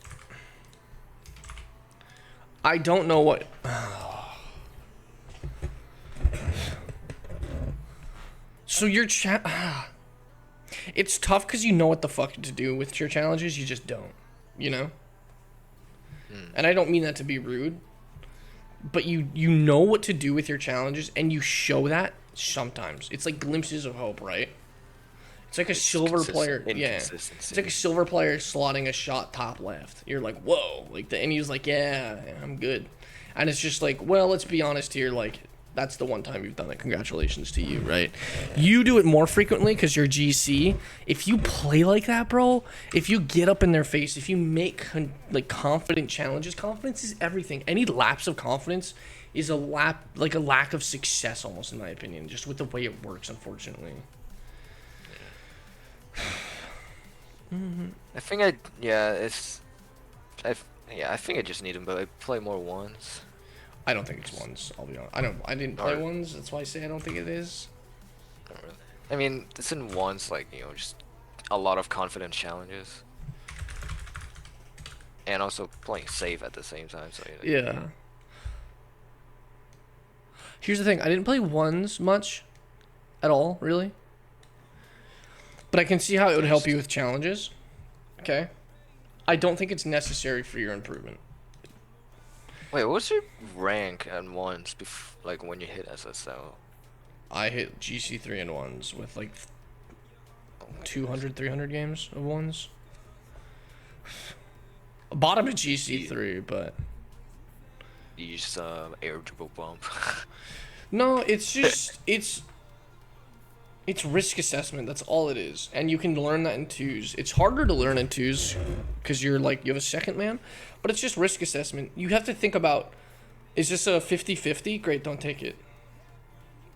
know what. So your it's tough because you know what the fuck to do with your challenges, you just don't, you know? And I don't mean that to be rude, but you know what to do with your challenges, and you show that sometimes. It's like glimpses of hope, right? It's like a silver player, yeah. It's like a silver player slotting a shot top left. You're like, whoa, like and he's like, yeah, I'm good. And it's just like, well, let's be honest here, like, that's the one time you've done it. Congratulations to you, right? You do it more frequently because you're GC. If you play like that, bro, if you get up in their face, if you make like confident challenges, confidence is everything. Any lapse of confidence is a lack of success, almost in my opinion, just with the way it works, unfortunately. I think I think I just need them, but I play more ones. I don't think it's ones. I'll be honest. I didn't play ones. That's why I say I don't think it is. Not really. I mean, it's in ones, like, you know, just a lot of confidence challenges, and also playing safe at the same time. So yeah. Here's the thing. I didn't play ones much, at all, really. But I can see how it would help you with challenges. Okay. I don't think it's necessary for your improvement. Wait, what's your rank at ones like when you hit SSL? I hit GC3 and ones with like 200, 300 games of ones. Bottom of GC3, but You use air dribble bump. no, it's just it's risk assessment. That's all it is, and you can learn that in twos. It's harder to learn in twos because you have a second man, but it's just risk assessment. You have to think about, is this a 50-50? Great, don't take it.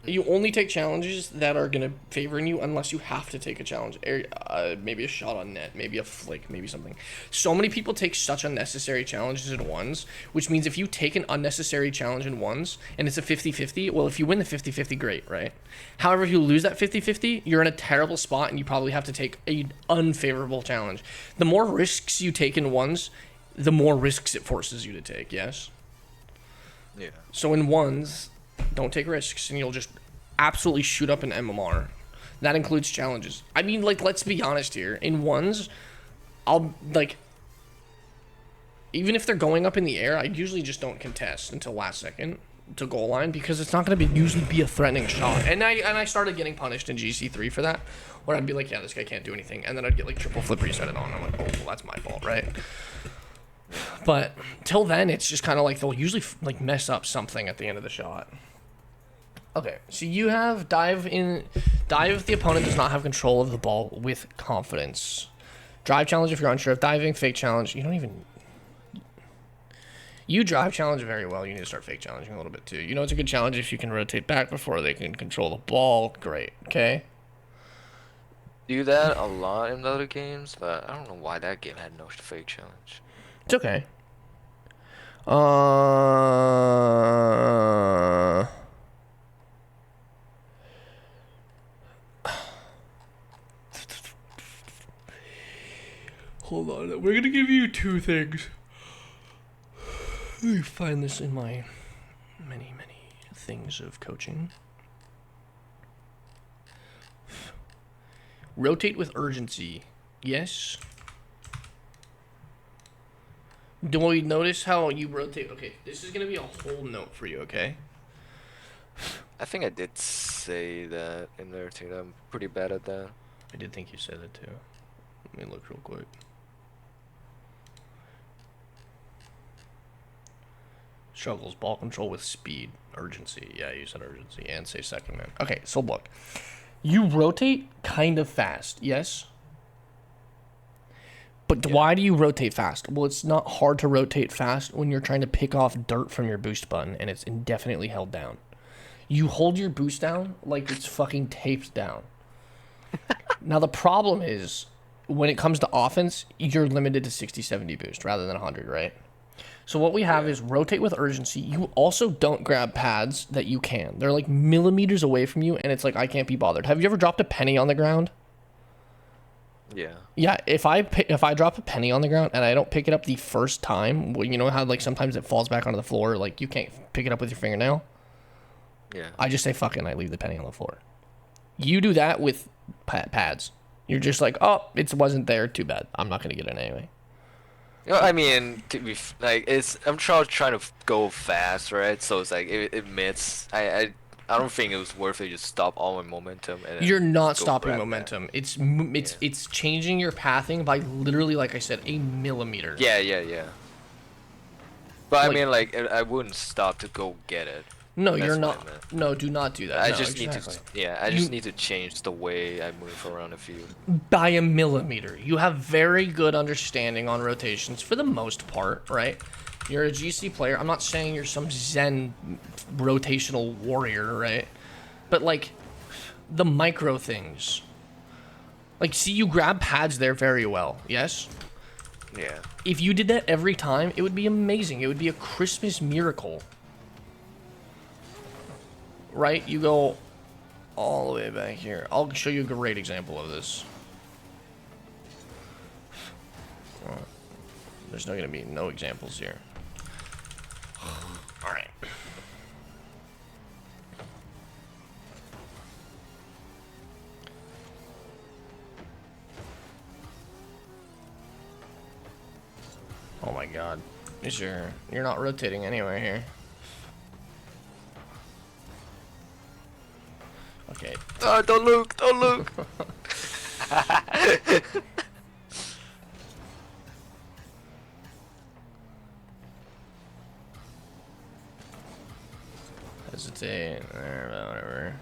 You only take challenges that are going to favor you unless you have to take a challenge. Maybe a shot on net, maybe a flick, maybe something. So many people take such unnecessary challenges in ones, which means if you take an unnecessary challenge in ones and it's a 50-50, well, if you win the 50-50, great, right? However, if you lose that 50-50, you're in a terrible spot and you probably have to take an unfavorable challenge. The more risks you take in ones, the more risks it forces you to take, yes? Yeah. So in ones, don't take risks and you'll just absolutely shoot up an MMR. That includes challenges. I mean, like, let's be honest here. In ones, I'll, like, even if they're going up in the air, I usually just don't contest until last second to goal line because it's not going to usually be a threatening shot. And I started getting punished in GC3 for that, where I'd be like, yeah, this guy can't do anything. And then I'd get, like, triple flip resetted on. I'm like, oh, well, that's my fault, right? But till then, it's just kind of like they'll usually like mess up something at the end of the shot. Okay, so you have dive if the opponent does not have control of the ball with confidence. Drive challenge if you're unsure of diving. Fake challenge. You drive challenge very well. You need to start fake challenging a little bit too. You know it's a good challenge if you can rotate back before they can control the ball. Great, okay? Do that a lot in other games, but I don't know why that game had no fake challenge. It's okay. Hold on. We're gonna give you two things. Let me find this in my many things of coaching. Rotate with urgency. Yes. Do we notice how you rotate? Okay, this is going to be a whole note for you, okay? I think I did say that in there too. I'm pretty bad at that. I did think you said it too. Let me look real quick. Struggles, ball control with speed, urgency. Yeah, you said urgency and say second man. Okay, so look. You rotate kind of fast, yes? But yeah. Why do you rotate fast? Well, it's not hard to rotate fast when you're trying to pick off dirt from your boost button and it's indefinitely held down. You hold your boost down like it's fucking taped down. Now, the problem is, when it comes to offense, you're limited to 60, 70 boost rather than 100, right? So what we have is rotate with urgency. You also don't grab pads that you can. They're like millimeters away from you, and it's like, I can't be bothered. Have you ever dropped a penny on the ground? Yeah. Yeah, if I drop a penny on the ground and I don't pick it up the first time, well, you know how like sometimes it falls back onto the floor, like you can't pick it up with your fingernail? Yeah. I just say fuck it and I leave the penny on the floor. You do that with pads. You're just like, oh, it wasn't there, too bad. I'm not going to get it anyway. You know, I mean, to be like, I'm trying to go fast, right? So it's like it admits I don't think it was worth it. Just stop all my momentum. And you're not stopping momentum. That. It's changing your pathing by literally, like I said, a millimeter. Yeah. But like, I mean, like, I wouldn't stop to go get it. No, you're not. No, do not do that. I just need to. Yeah, I just need to change the way I move around the field. By a millimeter. You have very good understanding on rotations for the most part, right? You're a GC player. I'm not saying you're some Zen rotational warrior, right? But like the micro things. Like, see, you grab pads there very well. Yes. Yeah. If you did that every time, it would be amazing. It would be a Christmas miracle. Right? You go all the way back here. I'll show you a great example of this. Well, there's not going to be no examples here. All right. Oh my God. You're not rotating anywhere here. Okay. Oh, don't look! Don't look! Hesitate. Whatever.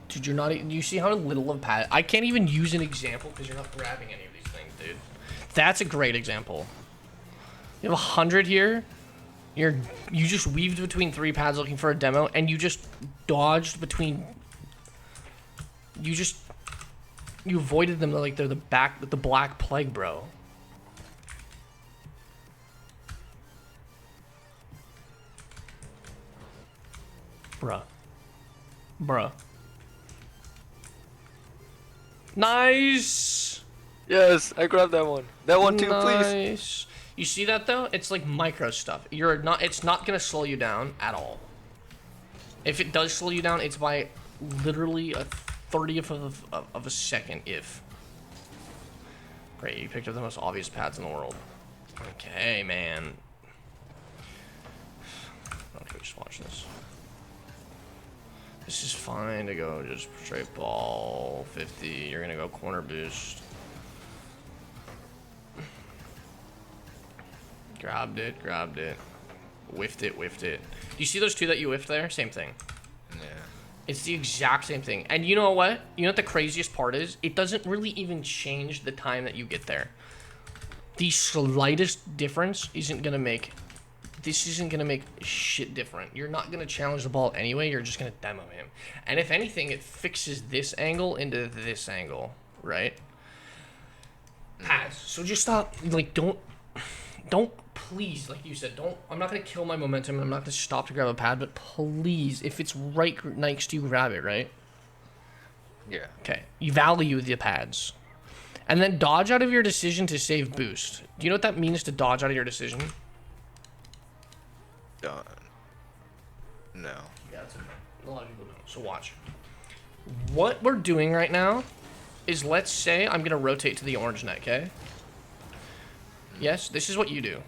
Dude, you're not. You see how little of pad? I can't even use an example because you're not grabbing any of these things, dude. That's a great example. You have 100 here. You just weaved between 3 pads looking for a demo, and you just dodged between. You avoided them like they're the Black Plague, bro. Bruh. Nice. Yes, I grabbed that one. That one too, please. Nice. You see that though? It's like micro stuff. It's not gonna slow you down at all. If it does slow you down, it's by literally a 30th of a second, if. Great, you picked up the most obvious pads in the world. Okay, man. Okay, just watch this. This is fine to go just straight ball, 50. You're gonna go corner boost. Grabbed it. Whiffed it. Do you see those 2 that you whiffed there? Same thing. Yeah. It's the exact same thing. And you know what? You know what the craziest part is? It doesn't really even change the time that you get there. The slightest difference isn't gonna make shit different. You're not gonna challenge the ball anyway, you're just gonna demo him. And if anything, it fixes this angle into this angle, right? Pads. So just stop, like, don't please, like you said, I'm not gonna kill my momentum, I'm not gonna stop to grab a pad, but please, if it's right next to you, grab it, right? Yeah. Okay, you value the pads. And then dodge out of your decision to save boost. Do you know what that means, to dodge out of your decision? Done. No. Yeah, that's a lot of people don't. So watch. What we're doing right now is, let's say I'm gonna rotate to the orange net, okay? Yes, this is what you do.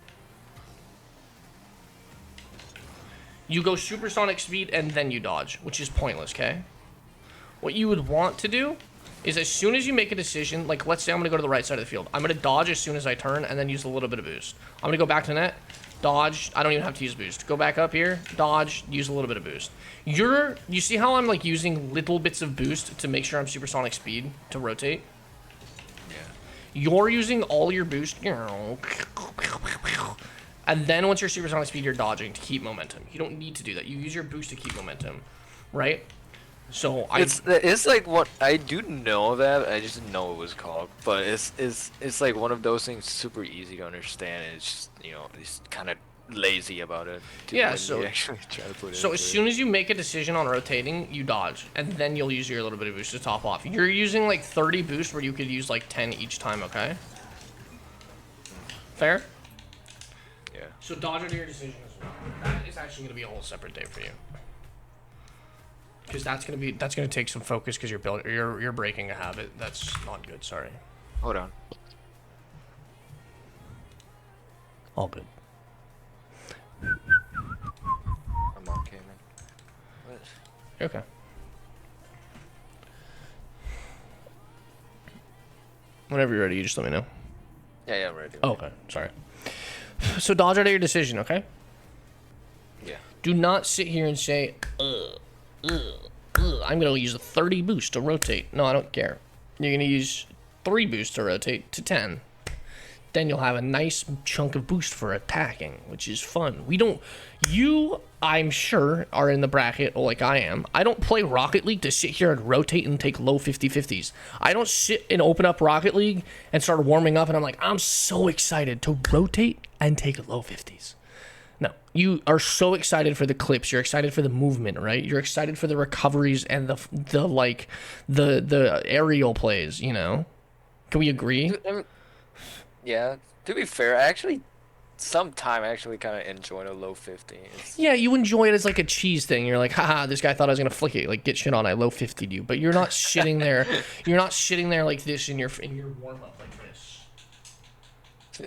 You go supersonic speed and then you dodge, which is pointless, okay? What you would want to do is, as soon as you make a decision, like let's say I'm gonna go to the right side of the field. I'm gonna dodge as soon as I turn and then use a little bit of boost. I'm gonna go back to net. Dodge, I don't even have to use boost. Go back up here, dodge, use a little bit of boost. You see how I'm like using little bits of boost to make sure I'm supersonic speed to rotate? Yeah. You're using all your boost, and then once you're supersonic speed, you're dodging to keep momentum. You don't need to do that. You use your boost to keep momentum, right? So it's like what I do know that I just didn't know it was called, but it's like one of those things super easy to understand. And it's just, you know, it's kind of lazy about it. Yeah. So actually try to put it as soon as you make a decision on rotating, you dodge, and then you'll use your little bit of boost to top off. You're using like 30 boost where you could use like 10 each time. Okay. Fair. Yeah. So dodge out of your decision as well. That is actually gonna be a whole separate day for you. Because that's gonna take some focus, because you're breaking a habit. That's not good. Sorry. Hold on. All good. I'm okay, man. What? You're okay. Whenever you're ready, you just let me know. Yeah, I'm ready. Oh, okay. Sorry. So dodge out of your decision, okay? Yeah. Do not sit here and say, I'm going to use a 30 boost to rotate. No, I don't care. You're going to use 3 boosts to rotate to 10. Then you'll have a nice chunk of boost for attacking, which is fun. You, I'm sure, are in the bracket like I am. I don't play Rocket League to sit here and rotate and take low 50-50s. I don't sit and open up Rocket League and start warming up and I'm like, I'm so excited to rotate and take low 50s. No, you are so excited for the clips. You're excited for the movement, right? You're excited for the recoveries and the aerial plays, you know? Can we agree? Yeah, to be fair, I kind of enjoy a low 50. Yeah, you enjoy it as like a cheese thing. You're like, haha, this guy thought I was gonna flick it, like get shit on. I low 50'd you, but you're not sitting there. You're not sitting there like this in your warm up like this.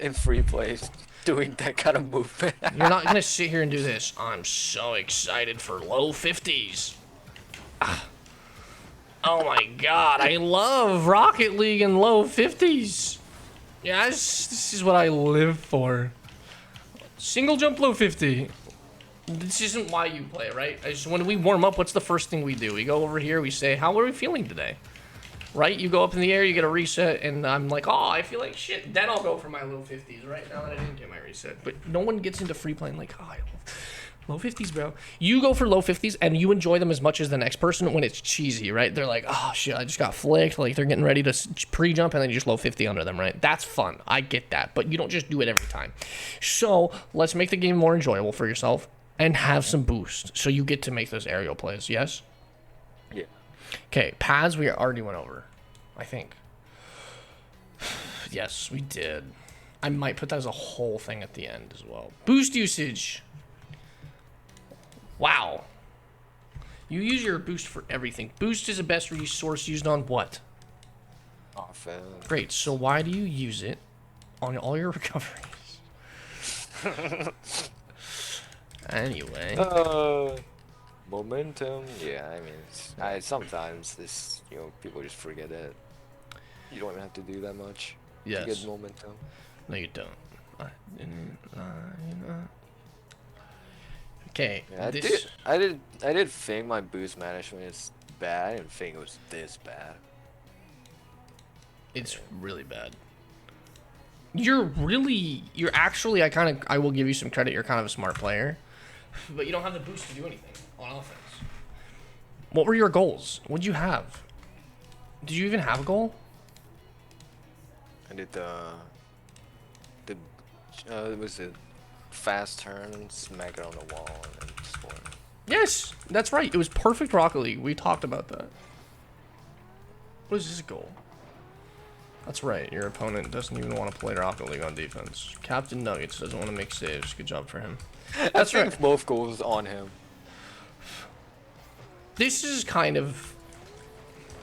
In free plays, doing that kind of movement. You're not gonna sit here and do this. I'm so excited for low 50s. Oh my god, I love Rocket League and low 50s. Yes, this is what I live for. Single jump low 50. This isn't why you play, right? When we warm up, what's the first thing we do? We go over here, we say, how are we feeling today? right? You go up in the air, you get a reset, and I'm like, oh, I feel like shit. Then I'll go for my low 50s, right? Now that I didn't get my reset. But no one gets into free playing like, oh, I love low 50s, bro. You go for low 50s, and you enjoy them as much as the next person when it's cheesy, right? They're like, oh, shit, I just got flicked. Like, they're getting ready to pre-jump, and then you just low 50 under them, right? That's fun. I get that. But you don't just do it every time. So let's make the game more enjoyable for yourself and have some boost. So you get to make those aerial plays, yes? Yeah. Okay, pads we already went over, I think. Yes, we did. I might put that as a whole thing at the end as well. Boost usage. Wow. You use your boost for everything. Boost is the best resource used on what? Offense. Great, so why do you use it on all your recoveries? Anyway. Momentum. Yeah, I mean, sometimes this, people just forget that you don't even have to do that much to get momentum. No, you don't. Okay. Yeah, I did think my boost management is bad. I didn't think it was this bad. It's really bad. You're actually, I will give you some credit. You're kind of a smart player, but you don't have the boost to do anything on offense. What were your goals? What'd you have? Did you even have a goal? I did was it fast turn, smack it on the wall, and then score. Yes, that's right. It was perfect Rocket League. We talked about that. What is this goal? That's right. Your opponent doesn't even want to play Rocket League on defense. Captain Nuggets doesn't want to make saves. Good job for him. That's right. Both goals on him. This is kind of...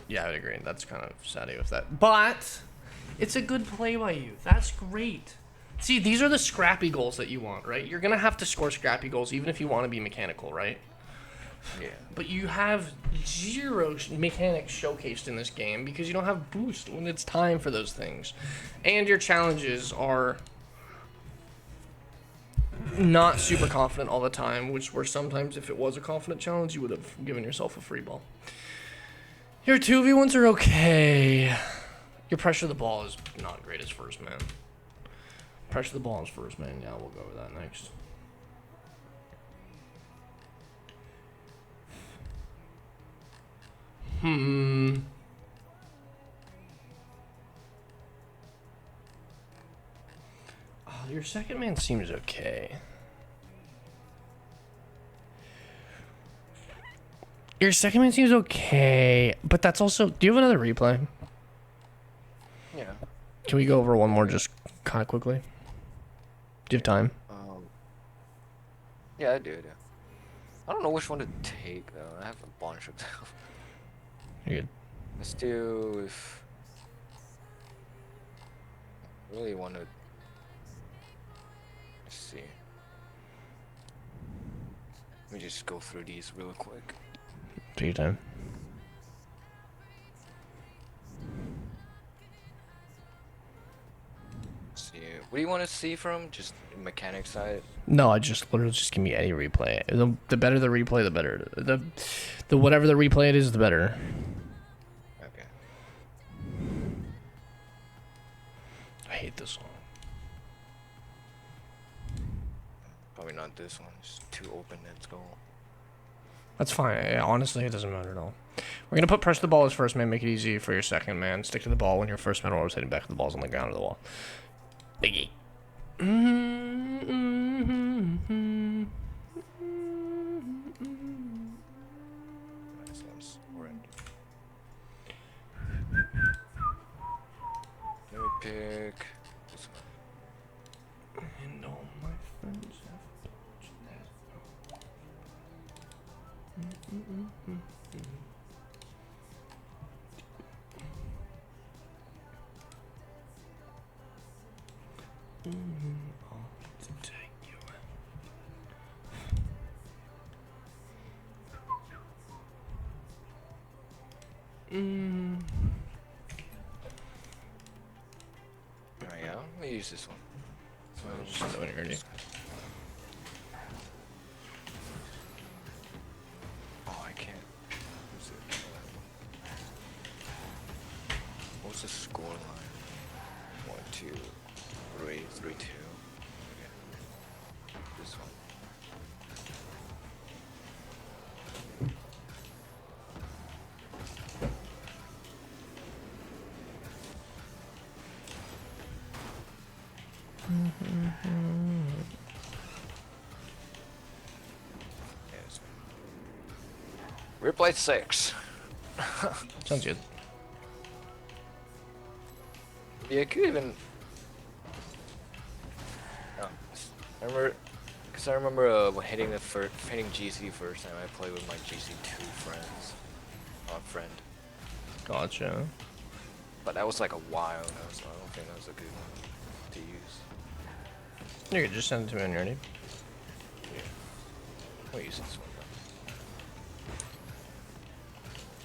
Yeah, I would agree. That's kind of sad with that. But it's a good play by you. That's great. See, these are the scrappy goals that you want, right? You're going to have to score scrappy goals even if you want to be mechanical, right? Yeah. But you have zero mechanics showcased in this game because you don't have boost when it's time for those things. And your challenges are not super confident all the time, which were sometimes, if it was a confident challenge, you would have given yourself a free ball. Your 2v1s are okay. Your pressure of the ball is not great as first man. Pressure the ball is first man. Yeah, we'll go with that next. Oh, your second man seems okay. Your second man seems okay, but that's also... Do you have another replay? Yeah. Can we go over one more just kind of quickly? Do you have time? Yeah, I do. I don't know which one to take though. I have a bunch of them. You're good. Let's do if I really want to. Let's see. Let me just go through these real quick. Take your time. Let's see. What do you want to see from just mechanic side? No, I just literally just give me any replay. The better the replay, the better. The whatever the replay it is, the better. Okay. I hate this song. Probably not this one. It's too open. Let's go. That's fine. Honestly, it doesn't matter at all. We're gonna put press the ball as first man, make it easy for your second man. Stick to the ball when your first man always hitting back to the balls on the ground of the wall. Biggie. This one's red. Let me pick this one. And all my friends have to take you. Alright, yeah. Let me use this one. Just when you're ready. Oh, I can't. Use it. Replay 6. Sounds good. Yeah, it could even. Oh, I remember hitting GC first time I played with my GC2 friends, friend. Gotcha. But that was like a while now, so I don't think that was a good one to use. You could just send it to me when you're ready. Yeah, I'll use this one though.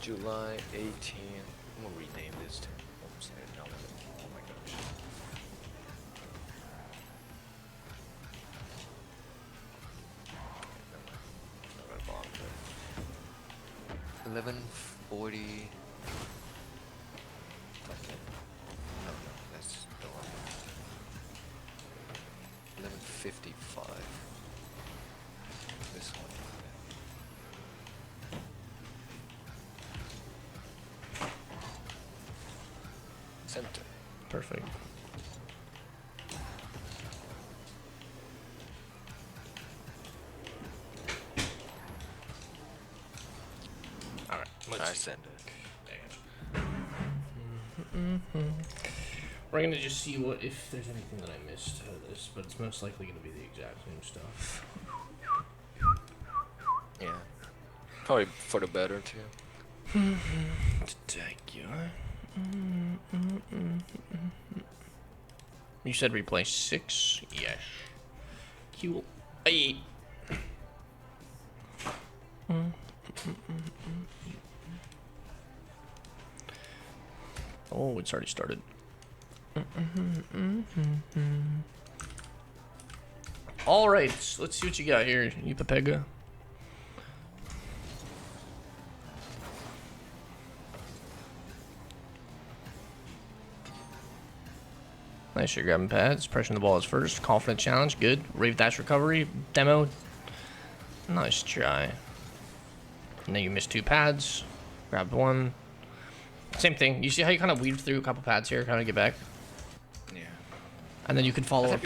July 18th. I'm gonna rename this too. Oops, no, oh my gosh. 11:40. No, that's the wrong one. 11:55. This one. Center. Perfect. Alright, I send it. We're gonna just see what if there's anything that I missed out of this, but it's most likely gonna be the exact same stuff. Yeah. Probably for the better too. Thank you. You said replay 6? Yes. Cool. Hey. Oh, it's already started. All right, let's see what you got here, you Pepega. Nice, you're grabbing pads. Pressing the ball is first. Confident challenge, good. Rave dash recovery, demo. Nice try. And then you missed 2 pads. Grabbed 1. Same thing. You see how you kind of weave through a couple pads here, kind of get back? Yeah. And then you can follow up.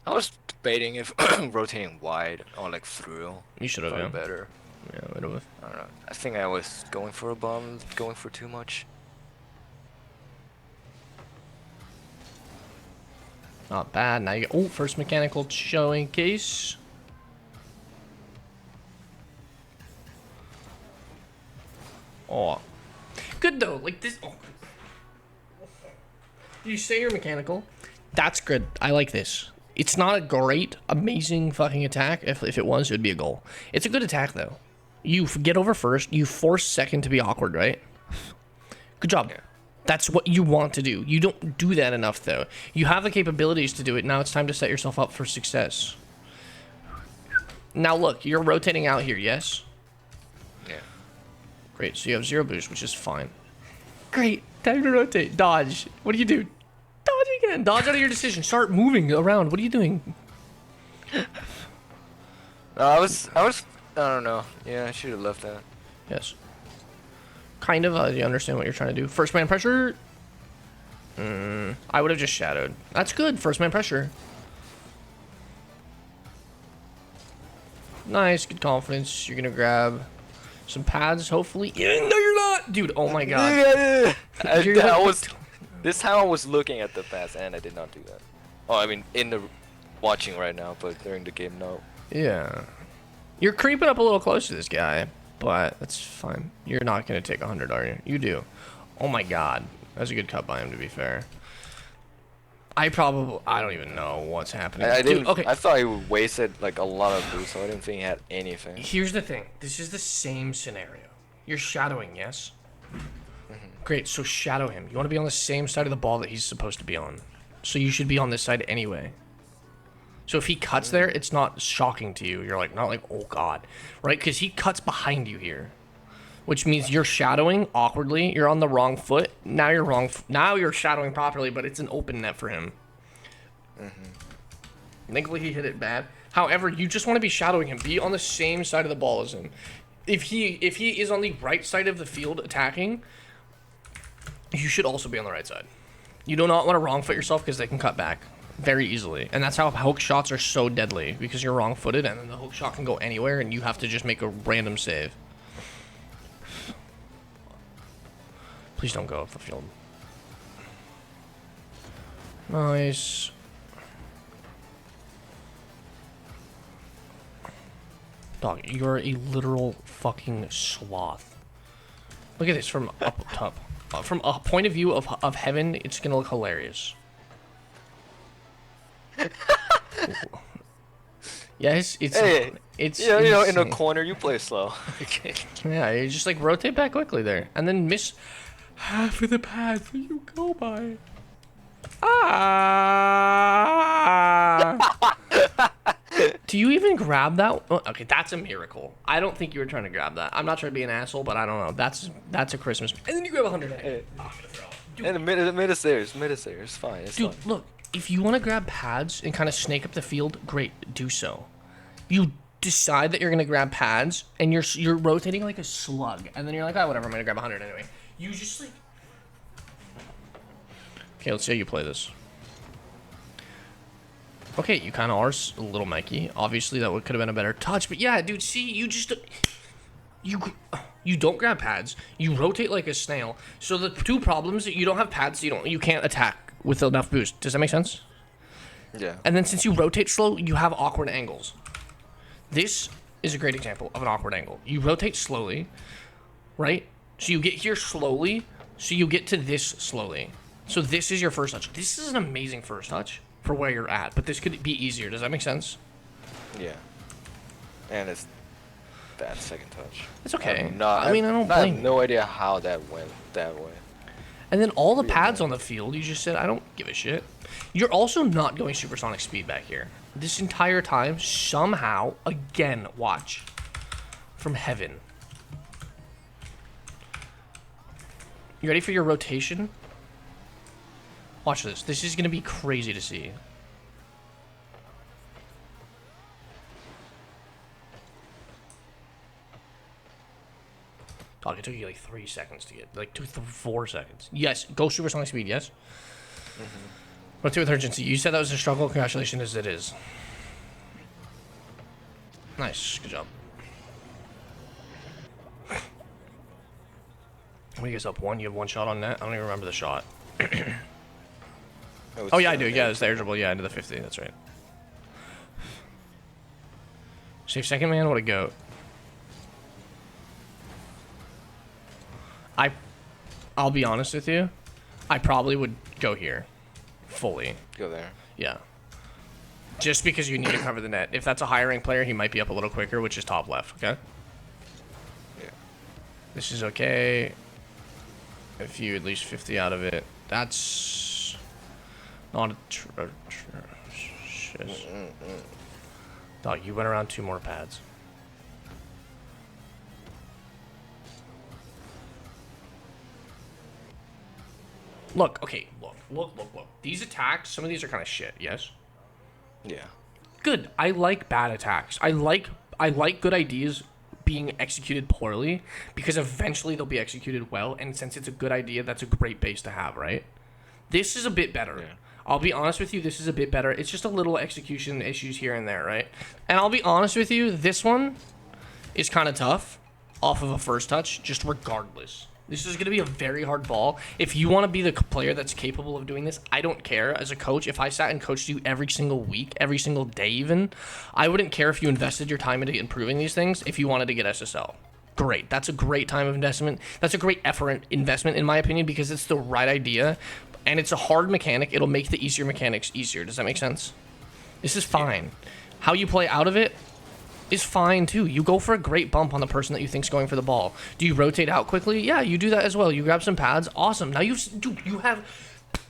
I was debating if rotating wide or like through. You should have, yeah. Better. Yeah, would have. I don't know. I think I was going for a bomb, going for too much. Not bad. Now you get, oh, first mechanical showing case. Oh, good though. Like this. Oh. You say you're mechanical. That's good. I like this. It's not a great, amazing fucking attack. If it was, it would be a goal. It's a good attack though. You get over first. You force second to be awkward, right? Good job. Yeah. That's what you want to do. You don't do that enough, though. You have the capabilities to do it. Now it's time to set yourself up for success. Now, look, you're rotating out here, yes? Yeah. Great, so you have 0 boost, which is fine. Great, time to rotate. Dodge. What do you do? Dodge again. Dodge out of your decision. Start moving around. What are you doing? I don't know. Yeah, I should have left that. Yes. Kind of, you understand what you're trying to do. First man pressure. I would have just shadowed. That's good. First man pressure. Nice, good confidence. You're gonna grab some pads, hopefully. No, you're not, dude. Oh my god. This time I was looking at the pass and I did not do that. Oh, I mean, in the watching right now, but during the game, no. Yeah. You're creeping up a little close to this guy, but that's fine. You're not going to take 100, are you? You do. Oh my god. That was a good cut by him, to be fair. I don't even know what's happening. I didn't. Dude, okay. I thought he wasted like a lot of boost, so I didn't think he had anything. Here's the thing. This is the same scenario. You're shadowing, yes? Great, so shadow him. You want to be on the same side of the ball that he's supposed to be on. So you should be on this side anyway. So if he cuts there, it's not shocking to you. You're like, not like, oh god, right? Because he cuts behind you here, which means you're shadowing awkwardly. You're on the wrong foot. Now you're wrong. Now you're shadowing properly, but it's an open net for him. Thankfully, he hit it bad. However, you just want to be shadowing him. Be on the same side of the ball as him. If he is on the right side of the field attacking, you should also be on the right side. You do not want to wrong foot yourself because they can cut back very easily. And that's how hook shots are so deadly, because you're wrong footed and then the hook shot can go anywhere and you have to just make a random save. Please don't go off the field. Nice. Dog, you're a literal fucking sloth. Look at this from up top. From a point of view of heaven, it's gonna look hilarious. Yes, it's Hey, it's you know, in a insane. corner, you play slow. Yeah, you just like rotate back quickly there, and then miss half of the path that you go by. Ah! Do you even grab that? Oh, okay, that's a miracle. I don't think you were trying to grab that. I'm not trying to be an asshole, but I don't know. That's a Christmas. And then you grab 100. Hey. I'm gonna throw. And the mid is there. It's fine. It's Dude, fine. look. If you want to grab pads and kind of snake up the field, great, do so. You decide that you're gonna grab pads, and you're rotating like a slug, and then you're like, oh, whatever, I'm gonna grab 100 anyway. You just like. Okay, let's see how you play this. Okay, you kind of are a little Mikey. Obviously, that could have been a better touch, but yeah, dude. See, you just you don't grab pads. You rotate like a snail. So the two problems that you don't have pads, you can't attack with enough boost. Does that make sense? Yeah. And then since you rotate slow, you have awkward angles. This is a great example of an awkward angle. You rotate slowly, right? So you get here slowly, so you get to this slowly. So this is your first touch. This is an amazing first touch for where you're at, but this could be easier. Does that make sense? Yeah. And it's that second touch. It's okay. I mean, I don't I blame have no idea how that went that way. And then all the pads on the field, you just said, I don't give a shit. You're also not going supersonic speed back here. This entire time, somehow, again, watch. From heaven. You ready for your rotation? Watch this. This is going to be crazy to see. Dog, it took you like 3 seconds to get. Like 4 seconds. Yes, go supersonic speed, yes? Rotate with urgency. You said that was a struggle. Congratulations, as it is. Nice. Good job. What do you guys up? One? You have one shot on net? I don't even remember the shot. Oh, yeah, I do. Yeah, it's the air dribble. Yeah, into the 50. That's right. Save second man? What a goat. I'll be honest with you. I probably would go here. Fully. Go there. Yeah. Just because you need to cover the net. If that's a higher rank player, he might be up a little quicker, which is top left, okay? Yeah. This is okay. If you at least 50 out of it. That's not a Dog, you went around 2 more pads. Look, okay, look. These attacks, some of these are kind of shit, yes? Yeah. Good. I like bad attacks. I like good ideas being executed poorly because eventually they'll be executed well, and since it's a good idea, that's a great base to have, right? This is a bit better. Yeah. I'll be honest with you, this is a bit better. It's just a little execution issues here and there, right? And I'll be honest with you, this one is kind of tough off of a first touch, just regardless. This is going to be a very hard ball. If you want to be the player that's capable of doing this, I don't care. As a coach, if I sat and coached you every single week, every single day even, I wouldn't care if you invested your time into improving these things if you wanted to get SSL. Great. That's a great time of investment. That's a great effort investment, in my opinion, because it's the right idea. And it's a hard mechanic. It'll make the easier mechanics easier. Does that make sense? This is fine. How you play out of it is fine too. You go for a great bump on the person that you think's going for the ball. Do you rotate out quickly? Yeah, you do that as well. You grab some pads. Awesome. Now you have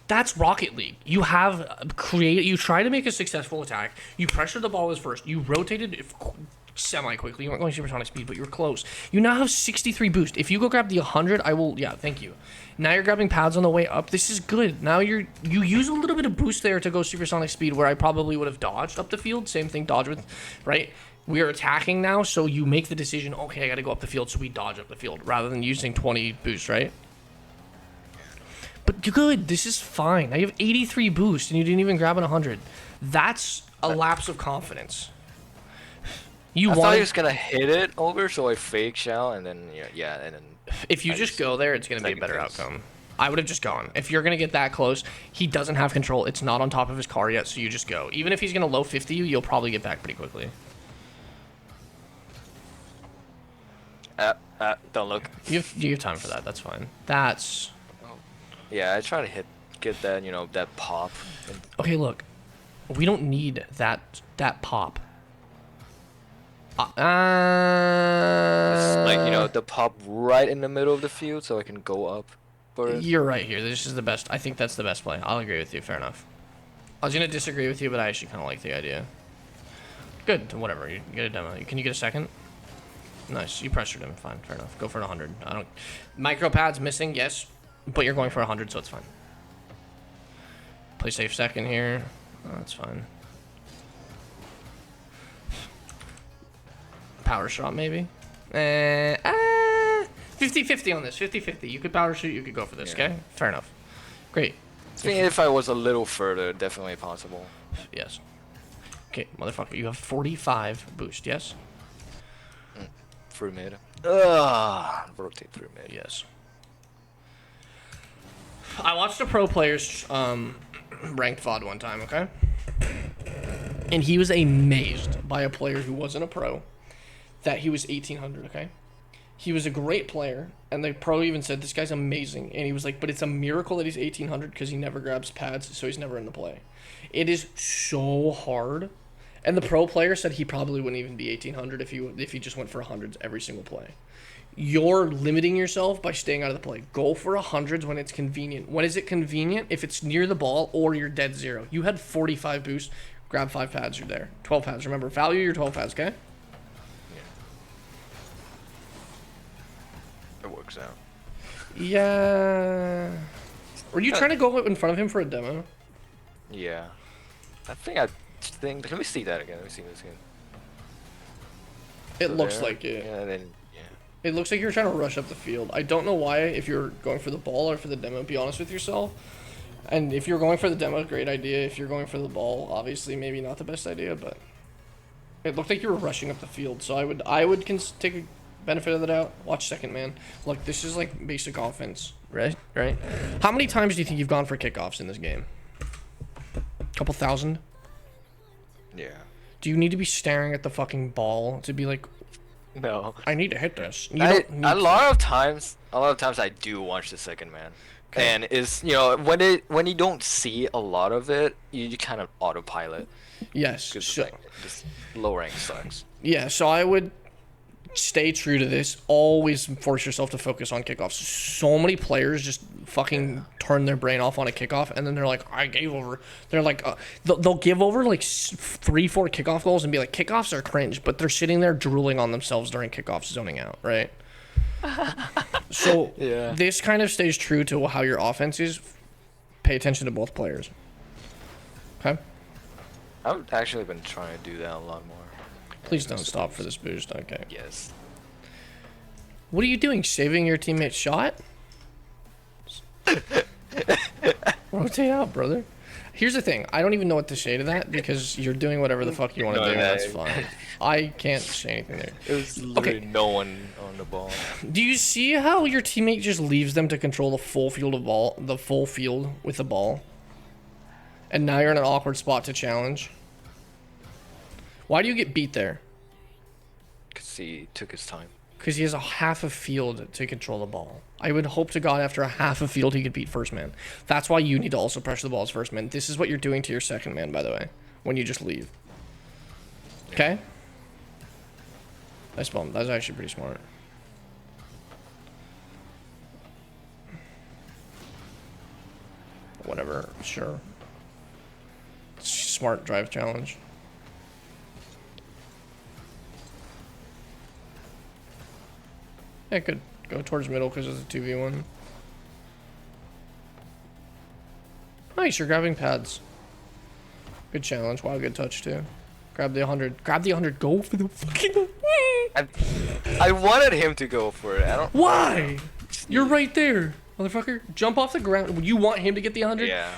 that's Rocket League. You have you try to make a successful attack. You pressure the ball as first. You rotated semi-quickly. You weren't going supersonic speed, but you were close. You now have 63 boost. If you go grab the 100, yeah, thank you. Now you're grabbing pads on the way up. This is good. Now you use a little bit of boost there to go supersonic speed where I probably would have dodged up the field. Same thing, dodge with, right? We are attacking now, so you make the decision, okay, I got to go up the field, so we dodge up the field rather than using 20 boost, right? But you're good. This is fine. Now you have 83 boost, and you didn't even grab an 100. That's a lapse of confidence. You I thought he want was gonna hit it over, so I fake shell, and then and then. if you I just go there, it's gonna be a second better guess. outcome. I would have just gone. If you're gonna get that close, he doesn't have control. It's not on top of his car yet, so you just go. Even if he's gonna low 50 you, you'll probably get back pretty quickly. Don't look. You have time for that. That's fine. That's Yeah, I try to get that, that pop. okay. Look, we don't need that pop. Like, the pop right in the middle of the field, so I can go up for it. You're right here. This is the best. I think that's the best play. I'll agree with you. Fair enough. I was gonna disagree with you, but I actually kind of like the idea. Good. Whatever. You get a demo. Can you get a second? Nice. You pressured him. Fine. Fair enough. Go for 100. I don't. Micro pads missing. Yes, but you're going for 100, so it's fine. Play safe second here. Oh, that's fine. Power shot maybe. 50-50 on this. 50-50. You could power shoot. You could go for this. Yeah. Okay. Fair enough. Great. I think if I was a little further, definitely possible. Yes. Okay, motherfucker. You have 45 boost. Yes. Through mid. Rotate through mid. Yes. I watched a pro player's ranked VOD one time, okay? And he was amazed by a player who wasn't a pro that he was 1800, okay? He was a great player, and the pro even said, this guy's amazing. And he was like, but it's a miracle that he's 1800 because he never grabs pads, so he's never in the play. It is so hard. And the pro player said he probably wouldn't even be 1800 if he just went for 100s every single play. You're limiting yourself by staying out of the play. Go for 100s when it's convenient. When is it convenient? If it's near the ball or you're dead zero. You had 45 boost. Grab 5 pads, you're there. 12 pads. Remember, value your 12 pads, okay? It works out. Yeah. Were you trying to go in front of him for a demo? Yeah. Let me see that again. Let me see this again. It So looks there, like it. Yeah, then, yeah. It looks like you're trying to rush up the field. I don't know why, if you're going for the ball or for the demo, be honest with yourself. And if you're going for the demo, great idea. If you're going for the ball, obviously maybe not the best idea, but it looked like you were rushing up the field. So I would take a benefit of the doubt. Watch second man. Look, this is like basic offense, right? Right? How many times do you think you've gone for kickoffs in this game? Couple thousand? Yeah. Do you need to be staring at the fucking ball to be like, No. I need to hit this? A lot of times I do watch the second man. Okay. And it's when you don't see a lot of it, you kind of autopilot. Yes. Because So, this low rank sucks. yeah, so I would stay true to this. Always force yourself to focus on kickoffs. So many players just fucking turn their brain off on a kickoff, and then they're like, I gave over. They're like, they'll give over like 3-4 kickoff goals and be like, kickoffs are cringe, but they're sitting there drooling on themselves during kickoffs, zoning out, right? So Yeah. this kind of stays true to how your offense is. Pay attention to both players. Okay? I've actually been trying to do that a lot more. Please don't stop for this boost. Okay. Yes. What are you doing? Saving your teammate's shot? Rotate out, brother. Here's the thing. I don't even know what to say to that because you're doing whatever the fuck you want to do. And that's fine. I can't say anything there. It was literally no one on the ball. Do you see how your teammate just leaves them to control the full field with the ball? And now you're in an awkward spot to challenge. Why do you get beat there? Because he took his time. Because he has a half a field to control the ball. I would hope to God after a half a field he could beat first man. That's why you need to also pressure the ball as first man. This is what you're doing to your second man, by the way, when you just leave. Okay? Nice bomb. That's actually pretty smart. Whatever. Sure. Smart drive challenge. Yeah, good. Go towards middle because it's a 2v1. Nice, you're grabbing pads. Good challenge. Wow, good touch too. Grab the 100. Grab the 100. Go for the fucking... I wanted him to go for it. I don't... Why? You're right there, motherfucker. Jump off the ground. You want him to get the 100? Yeah.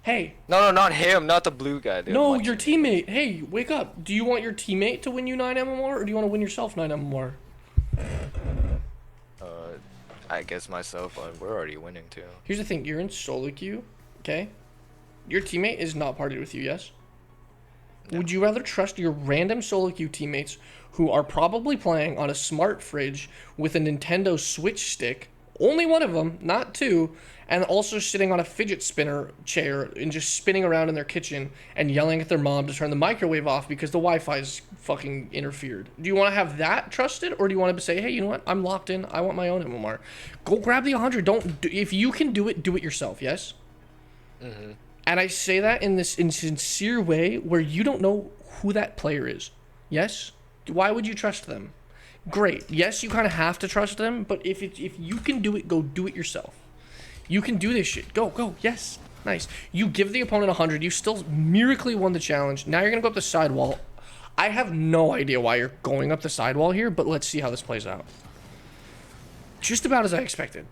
Hey, No, not him, not the blue guy. Dude. no, your teammate. Hey, wake up. Do you want your teammate to win you 9 MMR, or do you want to win yourself 9 MMR? I guess myself, but we're already winning too. Here's the thing. You're in solo queue, okay? Your teammate is not partied with you, yes? No. Would you rather trust your random solo queue teammates who are probably playing on a smart fridge with a Nintendo Switch stick, only one of them, not two, and also sitting on a fidget spinner chair and just spinning around in their kitchen and yelling at their mom to turn the microwave off because the Wi-Fi's fucking interfered? Do you want to have that trusted, or do you want to say, hey, you know what? I'm locked in. I want my own MMR. Go grab the 100. If you can do it yourself, yes? Mm-hmm. And I say that in this sincere way where you don't know who that player is. Yes? Why would you trust them? Great. Yes, you kind of have to trust them, but if you can do it, go do it yourself. You can do this shit. Go. Yes. Nice. You give the opponent 100. You still miraculously won the challenge. Now you're going to go up the sidewall. I have no idea why you're going up the sidewall here, but let's see how this plays out. Just about as I expected.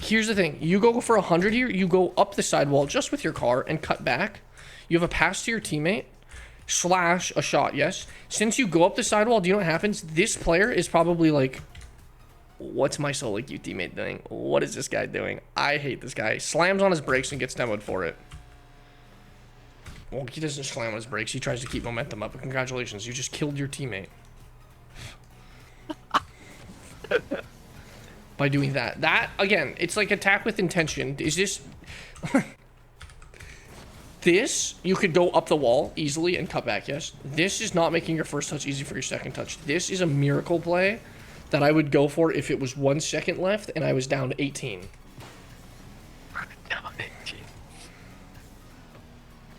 Here's the thing. You go for 100 here. You go up the sidewall just with your car and cut back. You have a pass to your teammate / a shot, yes? Since you go up the sidewall, do you know what happens? This player is probably like, what's my solo queue teammate doing? What is this guy doing? I hate this guy. Slams on his brakes and gets demoed for it. Well, he doesn't slam on his brakes. He tries to keep momentum up. But congratulations, you just killed your teammate. By doing that. That, again, it's like attack with intention. Is this... This, you could go up the wall easily and cut back, yes? This is not making your first touch easy for your second touch. This is a miracle play that I would go for if it was 1 second left and I was down to 18. Down 18.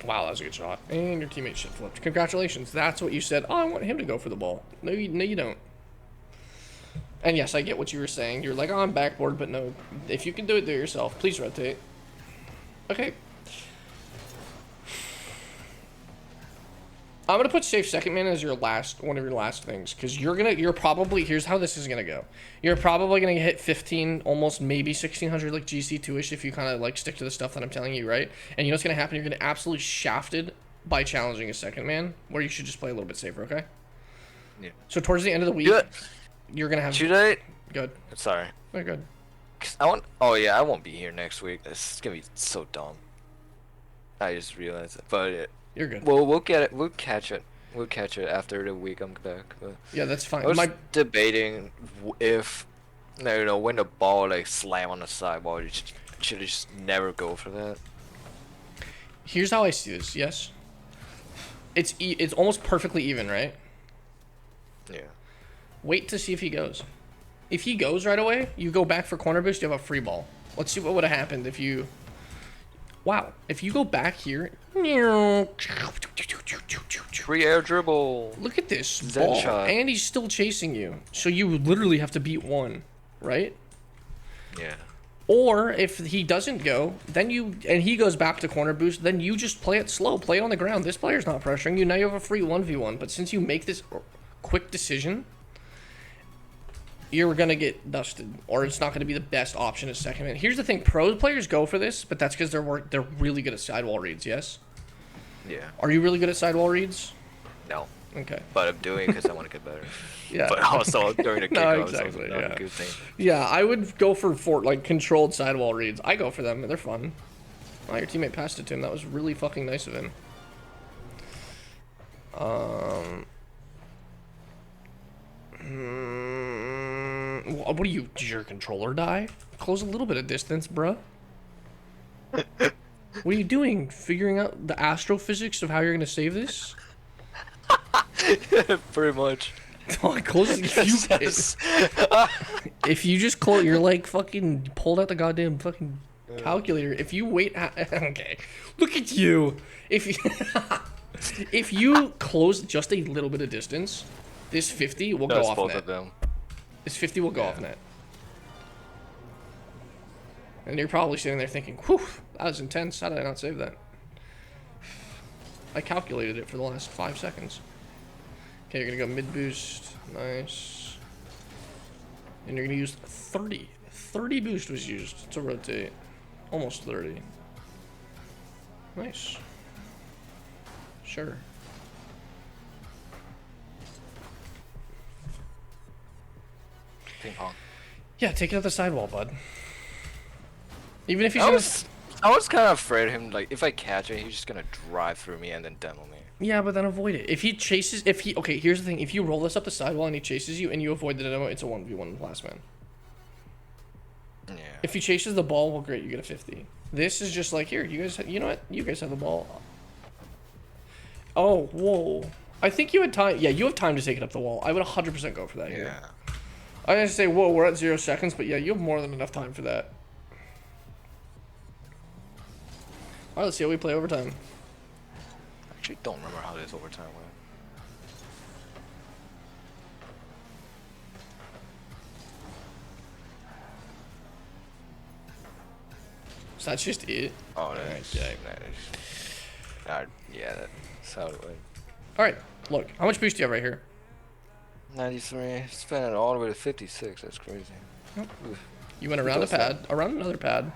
Wow, that was a good shot. And your teammate shit flipped. Congratulations. That's what you said. Oh, I want him to go for the ball. No, you don't. And yes, I get what you were saying. You're like, oh, I'm backboard, but no. If you can do it, do it yourself. Please rotate. Okay. I'm gonna put safe second man as your one of your last things, because you're probably, here's how this is gonna go. You're probably gonna hit 15, almost maybe 1600 like GC2ish if you kind of like stick to the stuff that I'm telling you, right? And you know what's gonna happen? You're gonna absolutely shafted by challenging a second man, where you should just play a little bit safer, okay? Yeah. So towards the end of the week, you're gonna have. Should I? Good. Sorry. Very good. Oh yeah, I won't be here next week. This is gonna be so dumb. I just realized it, but. You're good. Well, we'll get it. We'll catch it. We'll catch it after the week I'm back. But yeah, that's fine. I was debating if, when the ball like slam on the sidewall, you should just never go for that. Here's how I see this. Yes. It's almost perfectly even, right? Yeah. Wait to see if he goes. If he goes right away, you go back for corner boost. You have a free ball. Let's see what would have happened if you. Wow, if you go back here, free air dribble. Look at this ball, shot. And he's still chasing you. So you literally have to beat one, right? Yeah. Or if he doesn't go, then and he goes back to corner boost, then you just play it slow, play it on the ground. This player's not pressuring you. Now you have a free 1v1. But since you make this quick decision, you're gonna get dusted, or it's not gonna be the best option as second man. Here's the thing: pro players go for this, but that's because they're really good at sidewall reads. Yes. Yeah. Are you really good at sidewall reads? No. Okay. But I'm doing it because I want to get better. Yeah. But also during the kickoff, no, exactly. so Yeah. a good thing. Yeah, I would go for like controlled sidewall reads. I go for them. They're fun. Oh, your teammate passed it to him. That was really fucking nice of him. What do you? Did your controller die? Close a little bit of distance, bruh. What are you doing? Figuring out the astrophysics of how you're gonna save this? Pretty much. Close. If you just close, you're like fucking pulled out the goddamn fucking calculator. If you wait, okay. Look at you. If you close just a little bit of distance, this 50 will go off both net. Of them. This 50 will go off net. And you're probably sitting there thinking, whew, that was intense. How did I not save that? I calculated it for the last 5 seconds. Okay, you're going to go mid boost. Nice. And you're going to use 30. 30 boost was used to rotate. Almost 30. Nice. Sure. Ping pong. Yeah, take it up the sidewall, bud. Even if he's I was kind of afraid of him. Like, if I catch it, he's just gonna drive through me and then demo me. Yeah, but then avoid it. If he chases, okay, here's the thing. If you roll this up the sidewall and he chases you and you avoid the demo, it's a 1v1 last man. Yeah. If he chases the ball, well, great, you get a 50. This is just like, here, you guys, you know what? You guys have the ball. Oh, whoa. I think you had time. Yeah, you have time to take it up the wall. I would 100% go for that here. Yeah. I didn't say, whoa, we're at 0 seconds, but yeah, you have more than enough time for that. Alright, let's see how we play overtime. I actually don't remember how this overtime went. So that's just it. Oh, that's Okay. Yeah, that's how it went. Alright, look, how much boost do you have right here? 93. Spent it all the way to 56. That's crazy. Yep. You went around a pad, around another pad,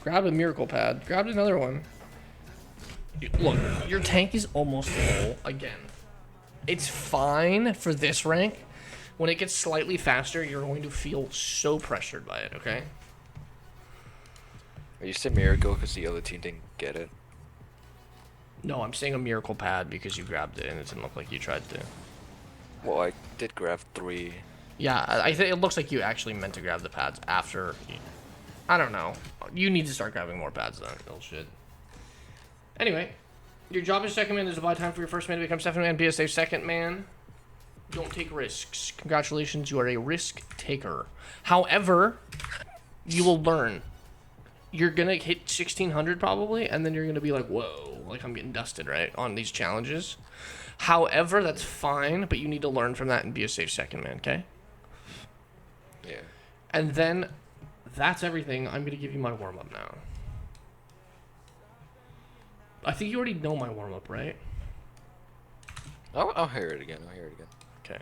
grabbed a miracle pad, grabbed another one. Look, your tank is almost full again. It's fine for this rank. When it gets slightly faster, you're going to feel so pressured by it, okay? Are you saying miracle because the other team didn't get it? No, I'm saying a miracle pad because you grabbed it and it didn't look like you tried to. Well, I did grab 3. Yeah, I think it looks like you actually meant to grab the pads after. I don't know. You need to start grabbing more pads then. Bullshit. Anyway, your job as second man is to buy time for your first man to become second man. Be a safe second man. Don't take risks. Congratulations, you are a risk taker. However, you will learn. You're gonna hit 1600 probably, and then you're gonna be like, whoa, like I'm getting dusted, right, on these challenges. However, that's fine, but you need to learn from that and be a safe second man, okay? Yeah. And then, that's everything. I'm gonna give you my warm-up now. I think you already know my warm-up, right? I'll hear it again. Okay.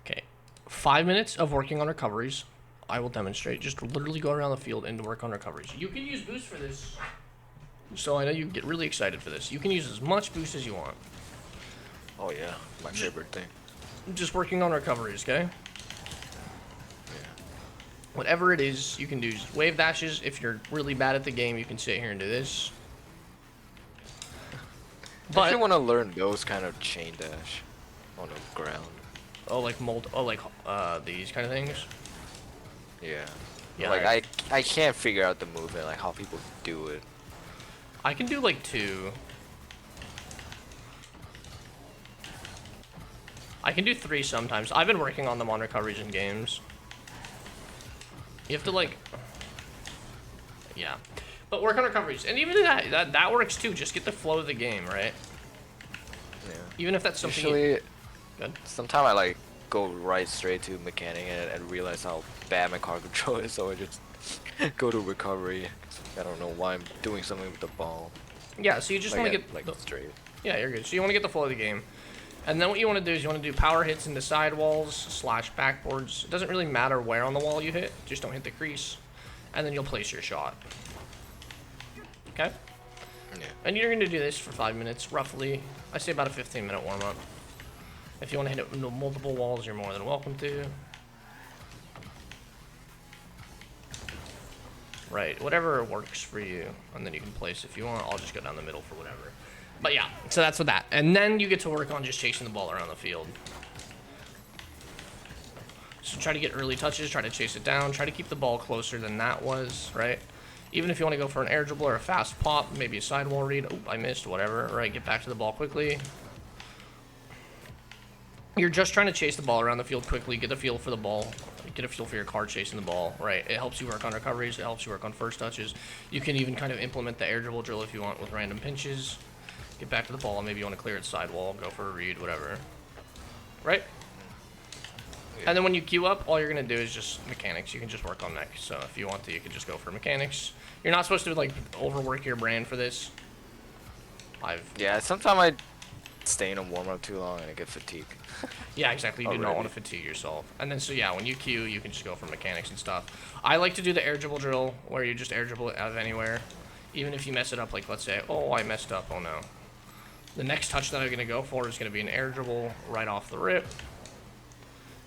Okay. 5 minutes of working on recoveries. I will demonstrate. Just literally go around the field and work on recoveries. You can use boost for this. So I know you get really excited for this. You can use as much boost as you want. Oh yeah, my favorite thing. Just working on recoveries, okay? Yeah. Whatever it is, you can do wave dashes. If you're really bad at the game, you can sit here and do this. I actually want to learn those kind of chain dash on the ground. Oh, like these kind of things. Yeah. Yeah. Like I can't figure out the movement, like how people do it. I can do like 2. I can do 3 sometimes. I've been working on them on recoveries in games. You have to like, yeah, but work on recoveries, and even that works too. Just get the flow of the game, right? Yeah. Even if that's something. Usually, Good. sometimes I like go right straight to mechanic and realize how bad my car control is, so I just go to recovery. I don't know why I'm doing something with the ball. Yeah, so you just want to get like straight. Yeah, you're good. So you want to get the flow of the game, and then what you want to do is you want to do power hits into sidewalls / backboards. It doesn't really matter where on the wall you hit, just don't hit the crease, and then you'll place your shot. Okay. Yeah. And you're going to do this for 5 minutes, roughly. I say about a 15-minute warm-up. If you want to hit it into multiple walls, you're more than welcome to. Right, whatever works for you, and then you can place if you want. I'll just go down the middle for whatever. But yeah, so that's what that. And then you get to work on just chasing the ball around the field. So try to get early touches, try to chase it down, try to keep the ball closer than that was, right? Even if you want to go for an air dribble or a fast pop, maybe a sidewall read. Oh, I missed, whatever. Right, get back to the ball quickly. You're just trying to chase the ball around the field quickly, get a feel for the ball, get a feel for your car chasing the ball, right? It helps you work on recoveries, it helps you work on first touches. You can even kind of implement the air dribble drill if you want with random pinches. Get back to the ball, maybe you want to clear its sidewall, go for a read, whatever. Right? And then when you queue up, all you're going to do is just mechanics. You can just work on mech. So if you want to, you can just go for mechanics. You're not supposed to, like, overwork your brand for this. Yeah, sometimes stay in a warm up too long and I get fatigued. Yeah, exactly. You do not Already. want to fatigue yourself. And then, so yeah, when you queue, you can just go for mechanics and stuff. I like to do the air dribble drill, where you just air dribble it out of anywhere. Even if you mess it up, like, let's say, oh, I messed up, oh no. The next touch that I'm going to go for is going to be an air dribble right off the rip.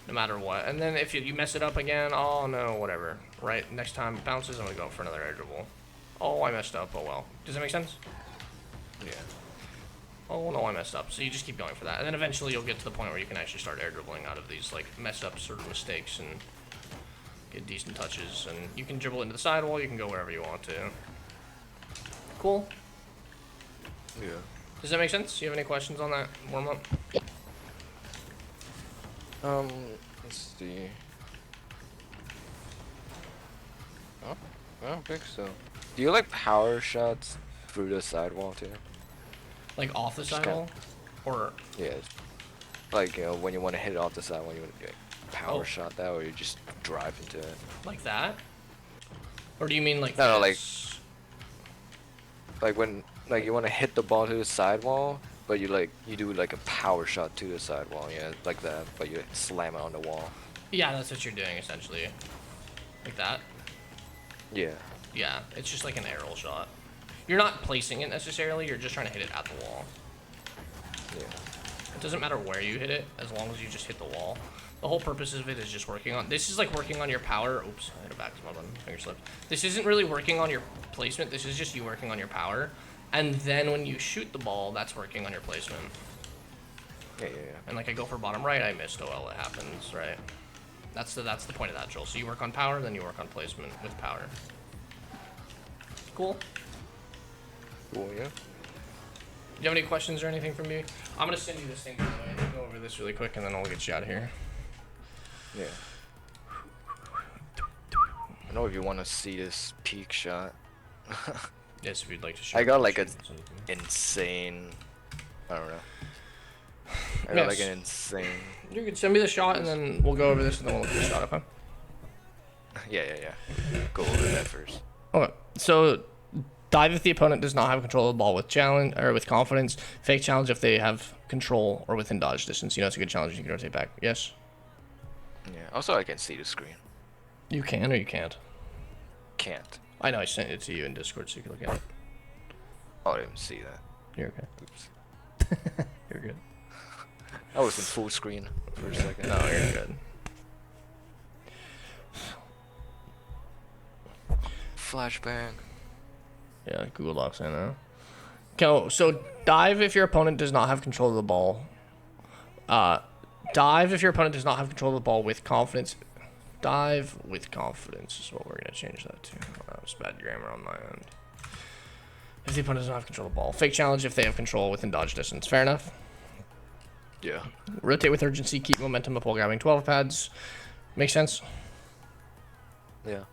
No matter what. And then if you mess it up again, oh no, whatever. Right, next time it bounces, I'm going to go for another air dribble. Oh, I messed up, oh well. Does that make sense? Yeah. Oh no, I messed up. So you just keep going for that. And then eventually you'll get to the point where you can actually start air dribbling out of these like messed up sort of mistakes and get decent touches. And you can dribble into the sidewall, you can go wherever you want to. Cool. Yeah. Does that make sense? Do you have any questions on that warm up? Let's see. Oh, I don't think so. Do you like power shots through the sidewall too? Like off the Just sidewall? Or Yeah. Like, you know, when you want to hit it off the side, when you want to power Oh. shot that, or you just drive into it. like that? Or do you mean like No, like- this? Like when, like you want to hit the ball to the sidewall, but you do like a power shot to the sidewall, yeah, like that, but you slam it on the wall. Yeah, that's what you're doing essentially. Like that? Yeah. Yeah, it's just like an aerial shot. You're not placing it necessarily, you're just trying to hit it at the wall. Yeah. It doesn't matter where you hit it, as long as you just hit the wall. The whole purpose of it is just working on... This is like working on your power... Oops, I hit a back to my button. Finger slipped. This isn't really working on your placement, this is just you working on your power. And then when you shoot the ball, that's working on your placement. Yeah. And like I go for bottom right, I missed. Oh well, it happens, right? That's the point of that drill. So you work on power, then you work on placement with power. Cool. Cool, yeah. Do you have any questions or anything from me? I'm gonna send you this thing, by the way. Go over this really quick, and then I'll get you out of here. Yeah. I know if you want to see this peak shot. Yes, if you'd like to show. I got like a send it to me. insane. I don't know. I got like Yes. an insane. You can send me the shot, and then we'll go over this, and then we'll look at the shot. Okay. Yeah. Go over that first. Okay. So, dive if the opponent does not have control of the ball with challenge or with confidence. Fake challenge if they have control or within dodge distance. You know, it's a good challenge. You can rotate back. Yes. Yeah. Also, I can see the screen. You can or you can't. Can't. I know I sent it to you in Discord, so you can look at it. Oh, I didn't see that. You're okay. Oops. You're good. I was in full screen for a second. No, you're good. Flashbang. Yeah, Google Docs, I know. Okay, so dive if your opponent does not have control of the ball. Dive if your opponent does not have control of the ball with confidence. Dive with confidence is what we're going to change that to. That was bad grammar on my end. If the opponent does not have control of the ball. Fake challenge if they have control within dodge distance. Fair enough. Yeah. Rotate with urgency. Keep momentum up while grabbing 12 pads. Makes sense? Yeah.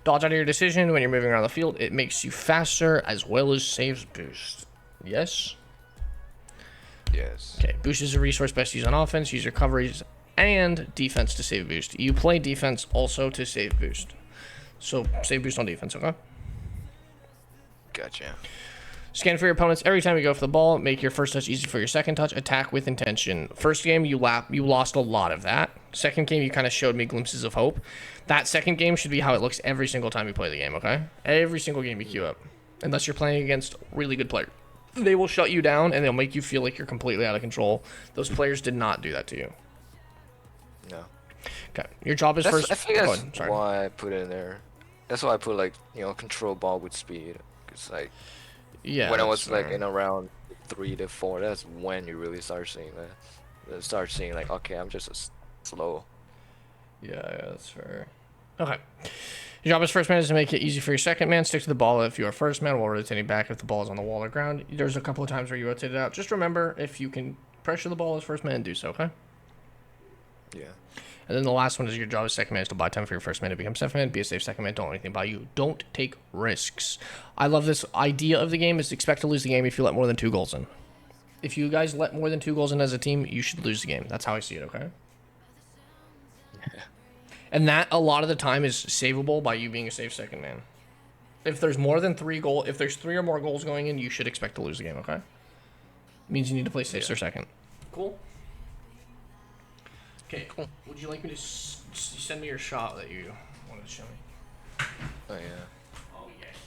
Dodge out of your decision when you're moving around the field. It makes you faster as well as saves boost. Yes? Yes. Okay, boost is a resource best used on offense. Use recoveries and defense to save boost. You play defense also to save boost. So save boost on defense, okay? Gotcha. Scan for your opponents every time you go for the ball. Make your first touch easy for your second touch. Attack with intention. First game, you lost a lot of that. Second game, you kind of showed me glimpses of hope. That second game should be how it looks every single time you play the game, okay? Every single game you queue up. Unless you're playing against really good players. They will shut you down, and they'll make you feel like you're completely out of control. Those players did not do that to you. No. Okay, your job is first... I think Go that's ahead, sorry. why I put it in there. That's why I put like, you know, control ball with speed. Cause like Yeah, when I that's was like fair. in around 3 to 4, that's when you really start seeing that. Start seeing like, okay, I'm just slow. Yeah, that's fair. Okay. Your job as first man is to make it easy for your second man. Stick to the ball if you are first man while rotating back if the ball is on the wall or ground. There's a couple of times where you rotate it out. Just remember, if you can pressure the ball as first man, do so, okay? Yeah. And then the last one is your job as second man is to buy time for your first man to become second man. Be a safe second man. Don't let anything by you. Don't take risks. I love this idea of the game is to expect to lose the game if you let more than 2 goals in. If you guys let more than 2 goals in as a team, you should lose the game. That's how I see it, okay? And that, a lot of the time, is savable by you being a safe second man. If there's more than 3 goals, if there's 3 or more goals going in, you should expect to lose the game, okay? Means you need to play 6th Yeah. or 2nd. Cool. Okay, Cool. would you like me to send me your shot that you wanted to show me? Oh yeah. Oh, yes.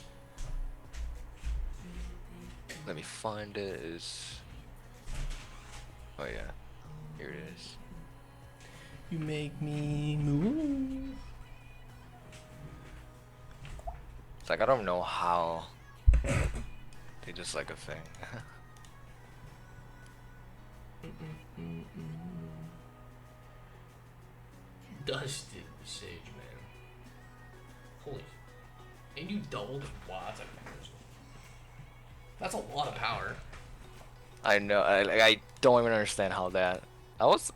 Let me find it. Oh yeah. Here it is. You make me move. It's like I don't know how they just like a thing. Dusted Sage, man. Holy. And you doubled? Wow, that's a lot of power. I know. I don't even understand how that. I was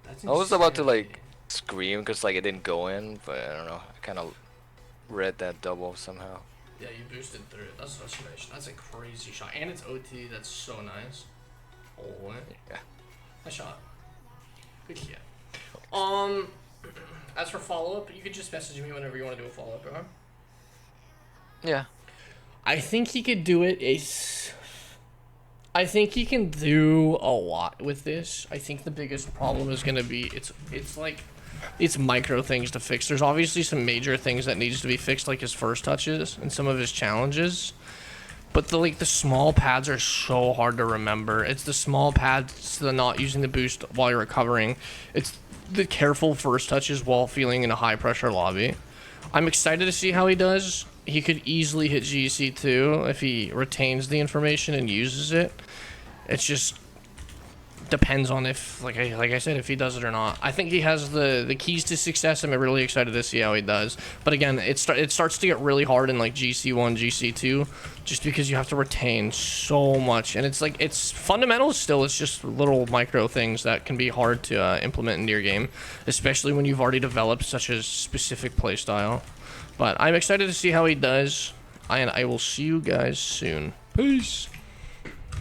That's about to insanity. like scream because like it didn't go in, but I don't know. I kind of read that double somehow. Yeah, you boosted through it. That's nice. That's a crazy shot. And it's OT. That's so nice. Oh, Yeah. nice shot. Good shit. As for follow-up, you could just message me whenever you want to do a follow-up, okay? Yeah. I think he could do it. I think he can do a lot with this. I think the biggest problem is gonna be it's micro things to fix. There's obviously some major things that needs to be fixed, like his first touches and some of his challenges. But the small pads are so hard to remember. It's the small pads, the not using the boost while you're recovering. It's the careful first touches while feeling in a high pressure lobby. I'm excited to see how he does. He could easily hit GC too if he retains the information and uses it. It's just depends on if, like I said, if he does it or not. I think he has the keys to success. I'm really excited to see how he does. But again, it starts to get really hard in like GC1, GC2, just because you have to retain so much, and it's fundamentals still. It's just little micro things that can be hard to implement into your game, especially when you've already developed such a specific playstyle. But I'm excited to see how he does, and I will see you guys soon. Peace.